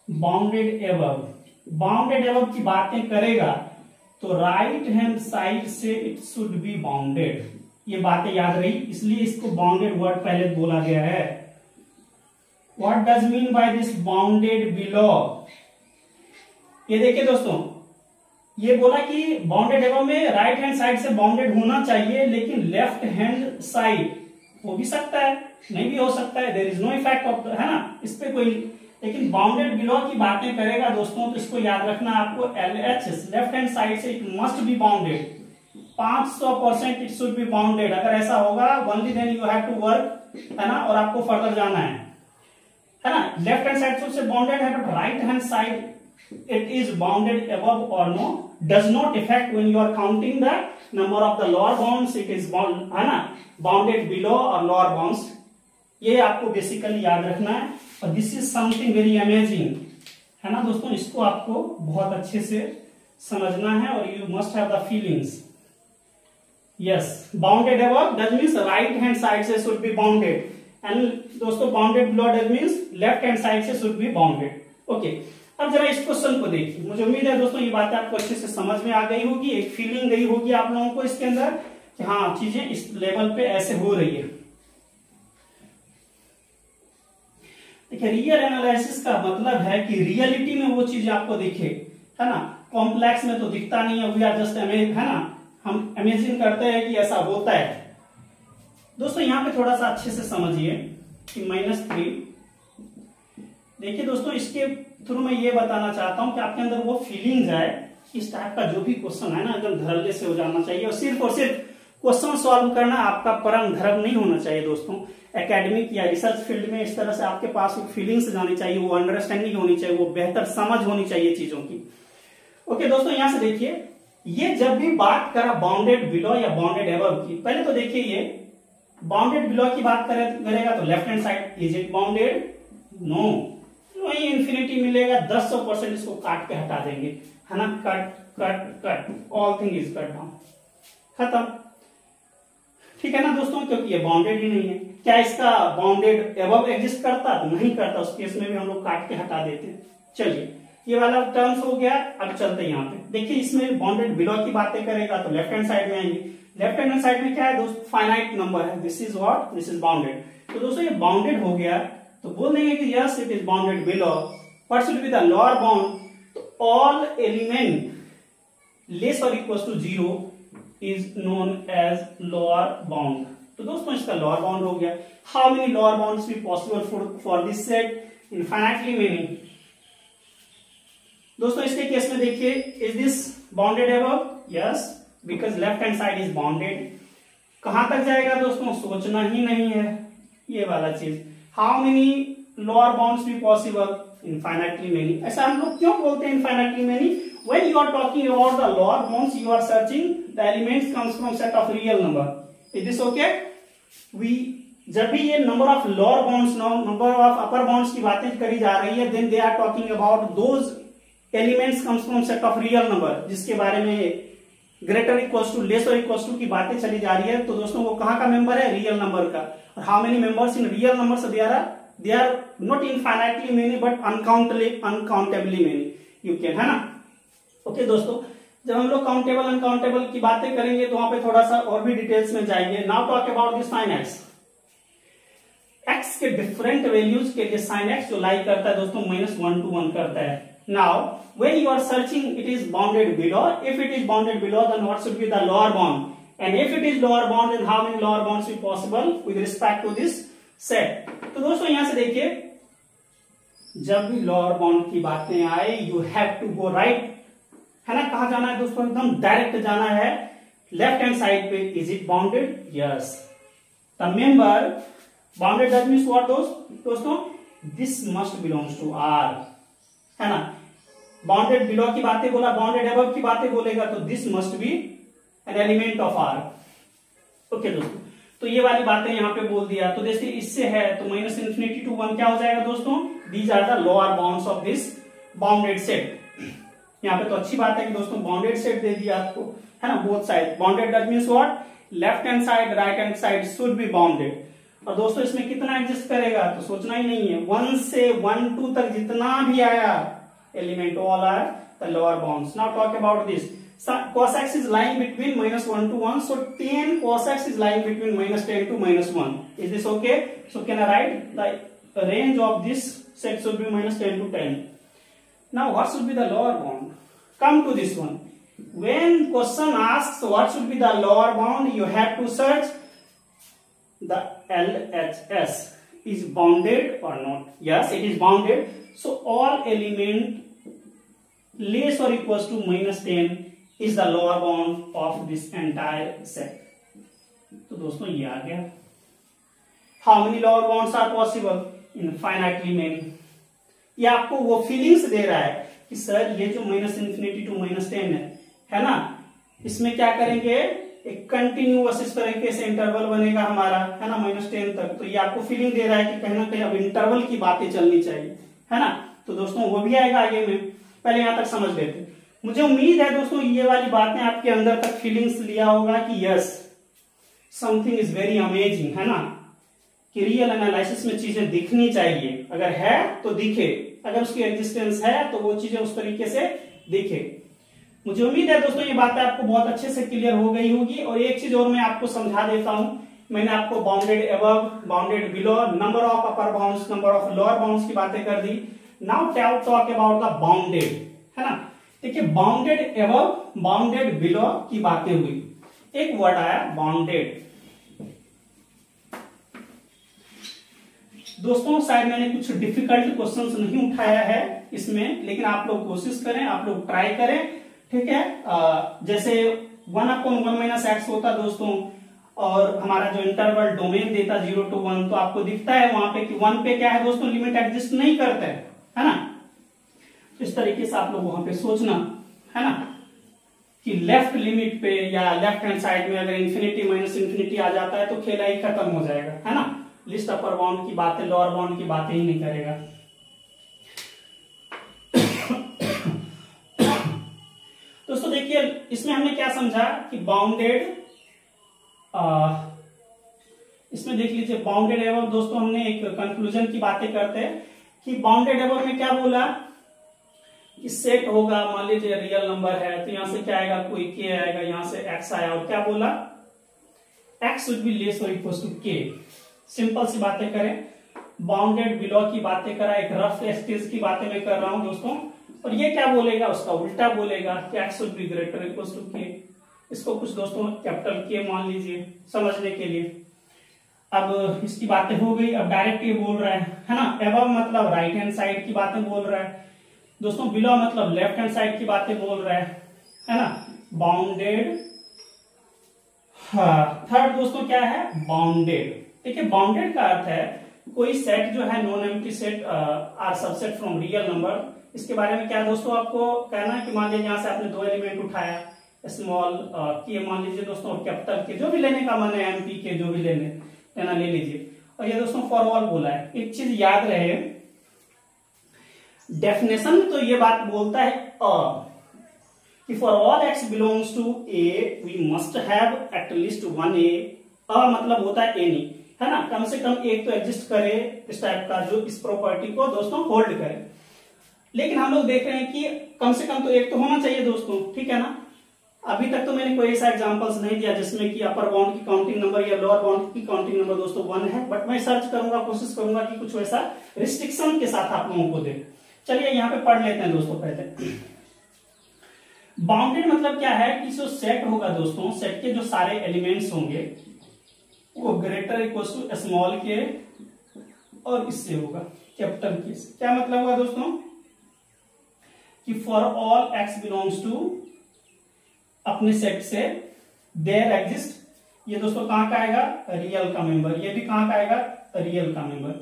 बाउंडेड एबव, बाउंडेड एबव की बातें करेगा तो राइट हैंड साइड से इट शुड बी बाउंडेड, ये बातें याद रही, इसलिए इसको बाउंडेड वर्ड पहले बोला गया है। What does mean by this bounded below, ये देखिए दोस्तों ये बोला कि बाउंडेड एबव में राइट हैंड साइड से बाउंडेड होना चाहिए, लेकिन लेफ्ट हैंड साइड हो भी सकता है नहीं भी हो सकता है, there is no effect of, है ना, इस पे कोई, लेकिन बाउंडेड बिलो की बातें करेगा दोस्तों तो इसको याद रखना आपको, LHS लेफ्ट हैंड साइड से it must be bounded, 500% it should be bounded. अगर ऐसा होगा only then you have to work, है ना, और आपको फर्दर जाना है ना। लेफ्ट हैंड साइड से बाउंडेड है but right hand side it is bounded above or no, does not affect when you are counting the number of the lower bounds, it is bound, है ना, bounded below or lower bounds. ये आपको basically याद रखना है और this is something very amazing, है ना दोस्तों, इसको आपको बहुत अच्छे से समझना है और you must have the feelings. Yes, bounded above that means right hand side से शुड बी बाउंडेड एंड दोस्तों bounded below that means left hand side से शुड बी बाउंडेड. ओके, अब जरा इस क्वेश्चन को देखिए. मुझे उम्मीद है दोस्तों ये बातें आपको अच्छे से समझ में आ गई होगी, एक फीलिंग गई होगी आप लोगों को इसके अंदर कि हाँ चीजें इस लेवल पे ऐसे हो रही है. देखिए, रियल एनालिसिस का मतलब है कि रियलिटी में वो चीज आपको दिखे, है ना, कॉम्प्लेक्स में तो दिखता नहीं है, वी आर जस्ट है ना, हम इमेजिन करते हैं कि ऐसा होता है. दोस्तों यहाँ पे थोड़ा सा अच्छे से समझिए कि -3. देखिए दोस्तों, इसके थ्रू मैं ये बताना चाहता हूं कि आपके अंदर वो फीलिंग जाए, इस टाइप का जो भी क्वेश्चन है ना एकदम धड़ल्ले से हो जाना चाहिए और सिर्फ क्वेश्चन सॉल्व करना आपका परम धर्म नहीं होना चाहिए दोस्तों. एकेडमिक या रिसर्च फील्ड में इस तरह से आपके पास वो फीलिंग्स जानी चाहिए, वो अंडरस्टैंडिंग होनी चाहिए, वो बेहतर समझ होनी चाहिए चीजों की. ओके दोस्तों, यहां से देखिए, ये जब भी बात करा बाउंडेड बिलो या बाउंडेड अबव की, पहले तो देखिए ये बाउंडेड बिलो की बात करेगा तो left hand side is it bounded? No, वही इंफिनिटी मिलेगा. 100% इसको काट के हटा देंगे, है ना, cut cut cut, all thing is cut down, खत्म. ठीक है ना दोस्तों, क्योंकि ये बाउंडेड ही नहीं है. क्या इसका बाउंडेड अबव एग्जिस्ट करता? तो नहीं करता, उस केस में भी हम लोग काट के हटा देते हैं. चलिए, ये वाला टर्म्स हो गया. अब चलते हैं यहाँ पे. देखिए, इसमें बाउंडेड बिलो की बातें करेगा तो लेफ्ट हैंड साइड में आएंगे. लेफ्ट हैंड साइड में क्या है दोस्तों? फाइनाइट नंबर है. This is what? This is bounded. तो दोस्तों ये बाउंडेड हो गया तो बोल देंगे कि yes it is bounded below. What should be the lower bound? तो ऑल एलिमेंट लेस और equal to 0 is known as lower bound. तो दोस्तों इसका लोअर बाउंड हो गया. How many lower bounds be possible for this set? Infinitely many. दोस्तों इसके case में देखिए, is this bounded above? Yes, because left hand side is bounded. कहां तक जाएगा दोस्तों? सोचना ही नहीं है ये वाला चीज. How many lower bounds be possible? Infinitely many. ऐसा हम लोग क्यों बोलते हैं infinitely many? When you are talking about the lower bounds, you are searching the elements comes from set of real number. Is this okay? जब भी ये number of lower bounds, number of upper bounds की बातें करी जा रही है, then they are talking about those elements comes from set of real number, जिसके बारे में ग्रेटर इक्वल्स टू, लेस और इक्वल्स टू की बातें चली जा रही है. तो दोस्तों वो कहाँ का मेंबर है? रियल नंबर का. और how many members in real numbers? They are not infinitely many but uncountably many. You can, है ना. ओके दोस्तों, जब हम लोग काउंटेबल अनकाउंटेबल की बातें करेंगे तो वहां पे थोड़ा सा और भी डिटेल्स में जाएंगे. Now talk about this sine x. X के डिफरेंट वैल्यूज के लिए साइन एक्स जो लाइक करता है दोस्तों -1 to 1 करता है. Now when you are searching it is bounded below. If it is bounded below, then what should be the lower bound? And if it is lower bound, then how many lower bounds be possible with respect to this set? तो दोस्तों यहां से देखिए, जब भी lower bound की बातें आए you have to go right, है ना. कहा जाना है दोस्तों? एकदम डायरेक्ट जाना है लेफ्ट हैंड साइड पे. Is it bounded? Yes. The member bounded that means what दोस्तों? This must belongs to R, है ना. बाउंडेड बिलो की बातें बोला, बाउंडेड अबव की बातें बोलेगा तो this must be an element of R. Okay दोस्तों, तो ये वाली बातें यहाँ पे बोल दिया. तो जैसे इससे है तो -∞ to 1 क्या हो जाएगा दोस्तों? These are the lower bounds of this bounded set. यहाँ पे तो अच्छी बात है कि दोस्तों बाउंडेड सेट दे दिया आपको, है ना, both side. Bounded that means what? Left hand side, right hand side should be bounded. और दोस्तों इसमें कितना एग्जिस्ट करेगा? तो सोचना ही नहीं है. 1 से 1 2 तक जितना भी आया element, all are the lower bounds. Now talk about this. So cos x is lying between -1 to 1. So tan cos x is lying between -10 to -1. Is this okay? So can I write the range of this set should be -10 to 10. Now what should be the lower bound? Come to this one. When question asks what should be the lower bound, you have to search the LHS. Is bounded or not? Yes, it is bounded. So all element less or equals to -10 is the lower bound of this entire set. तो दोस्तों ये आ गया. How many lower bounds are possible? Infinitely many. ये आपको वो feelings दे रहा है कि सर ये जो -∞ to -10 है ना, इसमें क्या करेंगे, एक कंटिन्यूअस इस तरीके से इंटरवल बनेगा हमारा, है ना, -10 तक। तो ये आपको फीलिंग दे रहा है कि कहीं ना कहीं अब इंटरवल की बातें चलनी चाहिए, है ना। तो दोस्तों वो भी आएगा आगे में, पहले यहां तक समझ लेते। मुझे उम्मीद है दोस्तों ये वाली बातें आपके अंदर तक फीलिंग्स लिया होगा कि yes something is very amazing, है ना, कि रियल एनालिसिस में चीजें दिखनी चाहिए, अगर है तो दिखे, अगर उसकी एग्जिस्टेंस है तो वो चीजें उस तरीके से दिखे। मुझे उम्मीद है दोस्तों ये बातें आपको बहुत अच्छे से क्लियर हो गई होगी। और एक चीज और मैं आपको समझा देता हूं, मैंने आपको bounded above, bounded below, number of upper bounds, number of lower bounds की बातें कर दी। Now talk about the bounded, है ना। देखिए बाउंडेड एबव, बाउंडेड बिलो की बातें हुई, एक वर्ड आया बाउंडेड। दोस्तों शायद मैंने कुछ डिफिकल्ट क्वेश्चंस नहीं उठाया है इसमें, लेकिन आप लोग कोशिश करें, आप लोग ट्राई करें, ठीक है। जैसे 1/1 - x होता दोस्तों, और हमारा जो इंटरवल डोमेन देता 0 to 1, तो आपको दिखता है वहां पे कि 1 पे क्या है दोस्तों, लिमिट एग्जिस्ट नहीं करता है ना। इस तरीके से आप लोग वहां पे सोचना, है ना, कि लेफ्ट लिमिट पे या लेफ्ट हैंड साइड में अगर इन्फिनिटी -∞ आ जाता है तो खेला ही खत्म हो जाएगा, है ना। लिस्ट अपर बाउंड की बातें, लोअर बाउंड की बातें ही नहीं करेगा। दोस्तों देखिए इसमें हमने क्या समझा कि बाउंडेड, इसमें देख लीजिए बाउंडेड एबव, दोस्तों हमने एक कंक्लूजन की बातें करते हैं कि बाउंडेड एबव में क्या बोला कि सेट होगा, मान लीजिए रियल नंबर है तो यहां से क्या आएगा, कोई के आएगा, यहां से एक्स आया, और क्या बोला, एक्स शुड बी लेस और इक्वल टू के। सिंपल सी बातें करें, बाउंडेड बिलो की बातें करा, एक रफ स्टेज की बातें मैं कर रहा हूं दोस्तों, और ये क्या बोलेगा, उसका उल्टा बोलेगा कि x should be greater equal to k. इसको कुछ दोस्तों कैपिटल के मान लीजिए समझने के लिए। अब इसकी बातें हो गई, अब डायरेक्ट ये बोल रहा है ना, एबव मतलब राइट हैंड साइड की बातें बोल रहा है दोस्तों, बिलो मतलब लेफ्ट हैंड साइड की बातें बोल रहा है ना। बाउंडेड, हाँ, थर्ड दोस्तों क्या है, बाउंडेड। देखिए बाउंडेड का अर्थ है कोई सेट जो है non empty set or subset from real number. इसके बारे में क्या दोस्तों आपको कहना है कि मान लीजिए यहां से आपने दो एलिमेंट उठाया, स्मॉल के मान लीजिए दोस्तों, और कैपिटल के, जो भी लेने का मन है, एमपी के जो भी लेना ले लीजिए। और ये दोस्तों फॉर ऑल बोला है। एक चीज याद रहे, डेफिनेशन में तो ये बात बोलता है कि for all x belongs to A we must have at least one A. मतलब होता है एनी, है ना, कम से कम एक तो एग्जिस्ट करे इस टाइप का, जो इस प्रॉपर्टी को दोस्तों होल्ड करे। लेकिन हम लोग देख रहे हैं कि कम से कम तो एक तो होना चाहिए दोस्तों, ठीक है ना। अभी तक तो मैंने कोई ऐसा एग्जांपल्स नहीं दिया जिसमें कि अपर बाउंड की काउंटिंग नंबर या लोअर बाउंड की काउंटिंग नंबर दोस्तों 1 है, बट मैं सर्च करूंगा, कोशिश करूंगा कि कुछ वैसा रिस्ट्रिक्शन के साथ आप लोगों को दे। चलिए यहाँ पे पढ़ लेते हैं दोस्तों पहले। बाउंडेड मतलब क्या है कि जो सेट होगा दोस्तों, सेट के जो सारे एलिमेंट्स होंगे वो ग्रेटर इक्वल टू स्मॉल के और इससे होगा कैपिटल के से। क्या मतलब हुआ दोस्तों कि for all x belongs to अपने सेट से देयर एग्जिस्ट, ये दोस्तों कहां का आएगा, रियल का मेंबर, ये भी कहां का आएगा, रियल का मेंबर,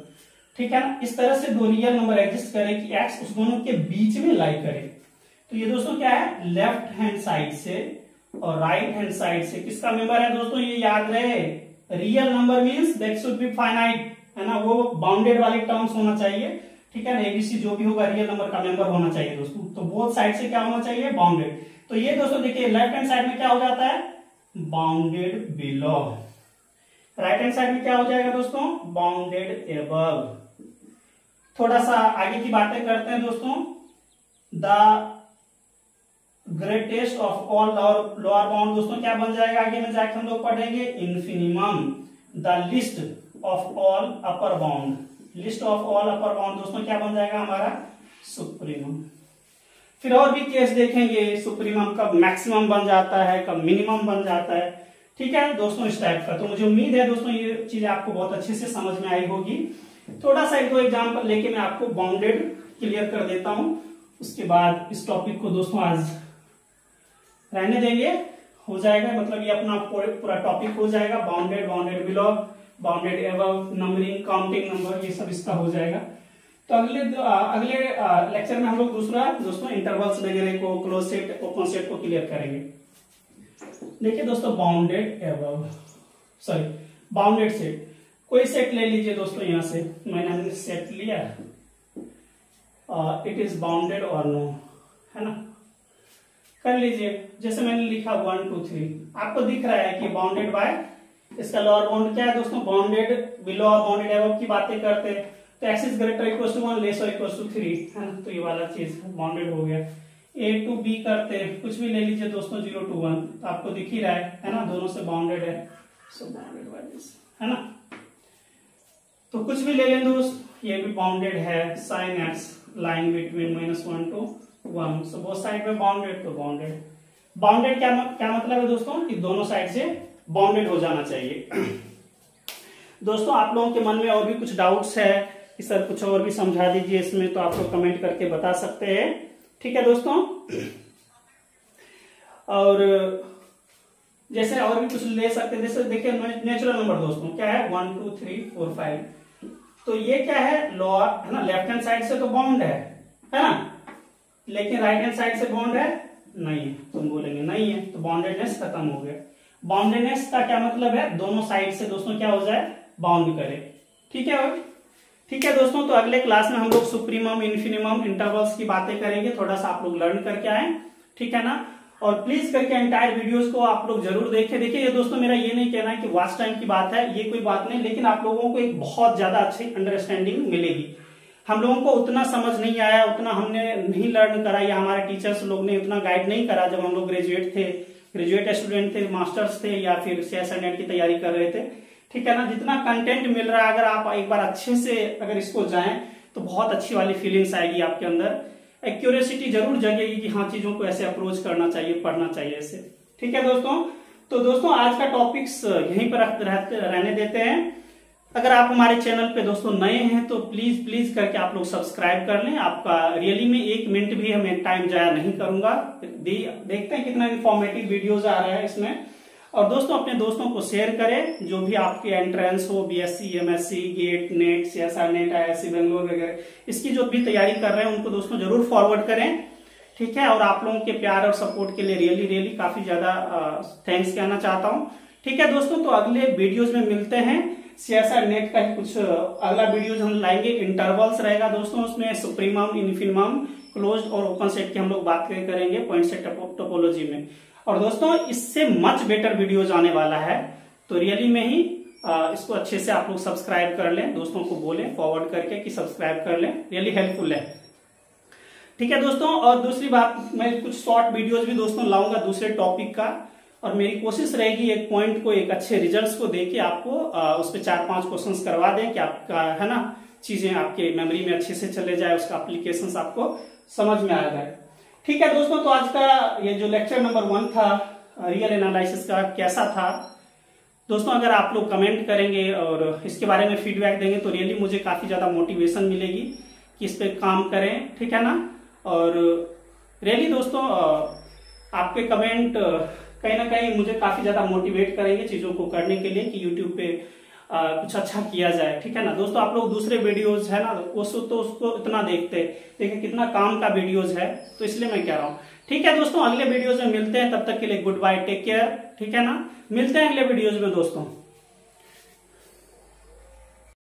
ठीक है ना। इस तरह से दो रियल नंबर एग्जिस्ट करे कि एक्स उस दोनों के बीच में लाई करे। तो ये दोस्तों क्या है, लेफ्ट हैंड साइड से और राइट हैंड साइड से किसका मेंबर है दोस्तों, ये याद रहे, real number means that should be finite, है ना, वो बाउंडेड वाले टर्म्स होना चाहिए, ठीक है ना। एबीसी जो भी होगा रियल नंबर का मेंबर होना चाहिए दोस्तों। तो बोथ साइड से क्या होना चाहिए, बाउंडेड। तो ये दोस्तों देखिए लेफ्ट हैंड साइड में क्या हो जाता है, bounded below, right hand side में क्या हो जाएगा दोस्तों, बाउंडेड एबव। थोड़ा सा आगे की बातें करते हैं दोस्तों। The greatest of all lower bound दोस्तों क्या बन जाएगा, आगे में जाके हम लोग पढ़ेंगे, infimum. The least of all upper bound, least of all upper bound दोस्तों क्या बन जाएगा हमारा, सुप्रीमम। फिर और भी केस देखेंगे, सुप्रीमम कब मैक्सिमम बन जाता है, कब मिनिमम बन जाता है, ठीक है दोस्तों, इस टाइप का। तो मुझे उम्मीद है दोस्तों ये चीजें आपको बहुत अच्छे से समझ में आई होगी। थोड़ा सा एक दो एग्जाम्पल लेके मैं आपको बाउंडेड क्लियर कर देता हूं, उसके बाद इस टॉपिक को दोस्तों आज रहने देंगे, हो जाएगा, मतलब ये अपना पूरा टॉपिक हो जाएगा। Bounded, bounded below, bounded above, numbering, counting number, ये सब इसका हो जाएगा। तो अगले लेक्चर में हम लोग दूसरा दोस्तों इंटरवल्स वगैरह को, क्लोज सेट, ओपन सेट को क्लियर करेंगे। देखिए दोस्तों, बाउंडेड सेट, कोई सेट ले लीजिए दोस्तों। यहां से मैंने सेट लिया, इट इज बाउंडेड और नो, है ना, कर लीजिए। जैसे मैंने लिखा 1 2 3, आपको दिख रहा है कि बाउंडेड बाय, इसका लोअर बाउंड क्या है दोस्तों, बाउंडेड बिलो और बाउंडेड अबव की बातें करते हैं। तो x is greater equal to 1, less और इक्वल टू 3, है ना, तो ये वाला चीज बाउंडेड हो गया। ए टू बी करते हैं, कुछ भी ले लीजिए दोस्तों, 0 to 1, तो आपको दिख ही रहा है ना, दोनों से बाउंडेड है, सो बाउंडेड बाय दिस, है ना। तो कुछ भी ले लें दोस्त, ये भी बाउंडेड है, sine x line between -1 to 1, so both side में बाउंडेड, तो बाउंडेड। बाउंडेड क्या मतलब है दोस्तों, कि दोनों साइड से बाउंडेड हो जाना चाहिए। दोस्तों आप लोगों के मन में और भी कुछ डाउट्स है कि सर कुछ और भी समझा दीजिए इसमें, तो आप लोग कमेंट करके बता सकते हैं, ठीक है दोस्तों। और जैसे और भी कुछ ले सकते हैं, जैसे देखिए नेचुरल नंबर दोस्तों क्या है, 1 2 3 4 5, तो ये क्या है, लोअर, है ना, लेफ्ट हैंड साइड से तो बाउंड है ना, लेकिन राइट हैंड साइड से बाउंड है नहीं है, तुम बोलेंगे नहीं है, तो बाउंडेडनेस खत्म हो गया। बाउंडेडनेस का क्या मतलब है, दोनों साइड से दोस्तों क्या हो जाए, बाउंड करे, ठीक है। ठीक है दोस्तों, तो अगले क्लास में हम लोग सुप्रीमम, इन्फिनिमम, इंटरवल्स की बातें करेंगे, थोड़ा सा आप लोग लर्न करके आए, ठीक है ना। और प्लीज करके एंटायर वीडियोस को आप लोग जरूर देखें। देखिए ये दोस्तों, मेरा ये नहीं कहना है कि वॉच टाइम की बात है, ये कोई बात नहीं, लेकिन आप लोगों को एक बहुत ज्यादा अच्छी अंडरस्टैंडिंग मिलेगी। हम लोगों को उतना समझ नहीं आया, उतना हमने नहीं लर्न करा, या हमारे टीचर्स लोग ने उतना गाइड नहीं करा जब हम लोग ग्रेजुएट स्टूडेंट थे, मास्टर्स थे, या फिर CSIR नेट की तैयारी कर रहे थे, ठीक है ना। जितना कंटेंट मिल रहा है, अगर आप एक बार अच्छे से अगर इसको जाएं तो बहुत अच्छी वाली फीलिंग्स आएगी आपके अंदर, एक क्यूरियोसिटी जरूर जगेगी कि हाँ चीजों को ऐसे अप्रोच करना चाहिए, पढ़ना चाहिए ऐसे, ठीक है दोस्तों। तो दोस्तों आज का टॉपिक्स यहीं पर रहने देते हैं। अगर आप हमारे चैनल पे दोस्तों नए हैं तो प्लीज करके आप लोग सब्सक्राइब कर लें। आपका रियली में 1 मिनट भी हमें टाइम जाया नहीं करूंगा। देखते हैं कितना इंफॉर्मेटिव वीडियोज आ रहा है इसमें। और दोस्तों अपने दोस्तों को शेयर करें, जो भी आपके एंट्रेंस हो, BSc, MSc, GATE, NET, CSIR NET, IISc Bangalore वगैरह, इसकी जो भी तैयारी कर रहे हैं उनको दोस्तों जरूर फॉरवर्ड करें, ठीक है। और आप लोगों के प्यार और सपोर्ट के लिए रियली काफी ज्यादा थैंक्स कहना चाहता हूं, ठीक है दोस्तों। तो अगले वीडियोज में मिलते हैं। CSIR नेट का ही कुछ अगला वीडियोज हम लाएंगे, इंटरवल्स रहेगा दोस्तों, उसमें सुप्रीमम, इन्फिनिमम, क्लोज्ड और ओपन सेट की हम लोग बात करेंगे पॉइंट सेट टोपोलॉजी में। और दोस्तों इससे मच बेटर वीडियोज आने वाला है, तो रियली में ही इसको अच्छे से आप लोग सब्सक्राइब कर लें, दोस्तों को बोलें फॉरवर्ड करके कि सब्सक्राइब कर लें, रियली हेल्पफुल है, ठीक है दोस्तों। और दूसरी बात, मैं कुछ शॉर्ट वीडियोज भी दोस्तों लाऊंगा दूसरे टॉपिक का, और मेरी कोशिश रहेगी एक पॉइंट को, एक अच्छे रिजल्ट्स को देके आपको उस पर 4-5 क्वेश्चंस करवा दें कि आपका, है ना, चीजें आपके मेमोरी में अच्छे से चले जाए, उसका एप्लीकेशंस आपको समझ में आ जाए, ठीक है दोस्तों। तो आज का ये जो लेक्चर नंबर 1 था रियल एनालिसिस का, कैसा था दोस्तों, अगर आप लोग कमेंट करेंगे और इसके बारे में फीडबैक देंगे तो रियली मुझे काफी ज्यादा मोटिवेशन मिलेगी कि इस पे काम करें, ठीक है ना। और रियली दोस्तों आपके कमेंट कहीं ना कहीं मुझे काफी ज्यादा मोटिवेट करेंगे चीजों को करने के लिए कि यूट्यूब पे कुछ अच्छा किया जाए, ठीक है ना दोस्तों। आप लोग दूसरे वीडियोज है ना उसको इतना देखिए कितना काम का वीडियोज है, तो इसलिए मैं कह रहा हूँ, ठीक है दोस्तों। अगले वीडियोज में मिलते हैं, तब तक के लिए गुड बाय, टेक केयर, ठीक है ना। मिलते हैं अगले वीडियोज में दोस्तों।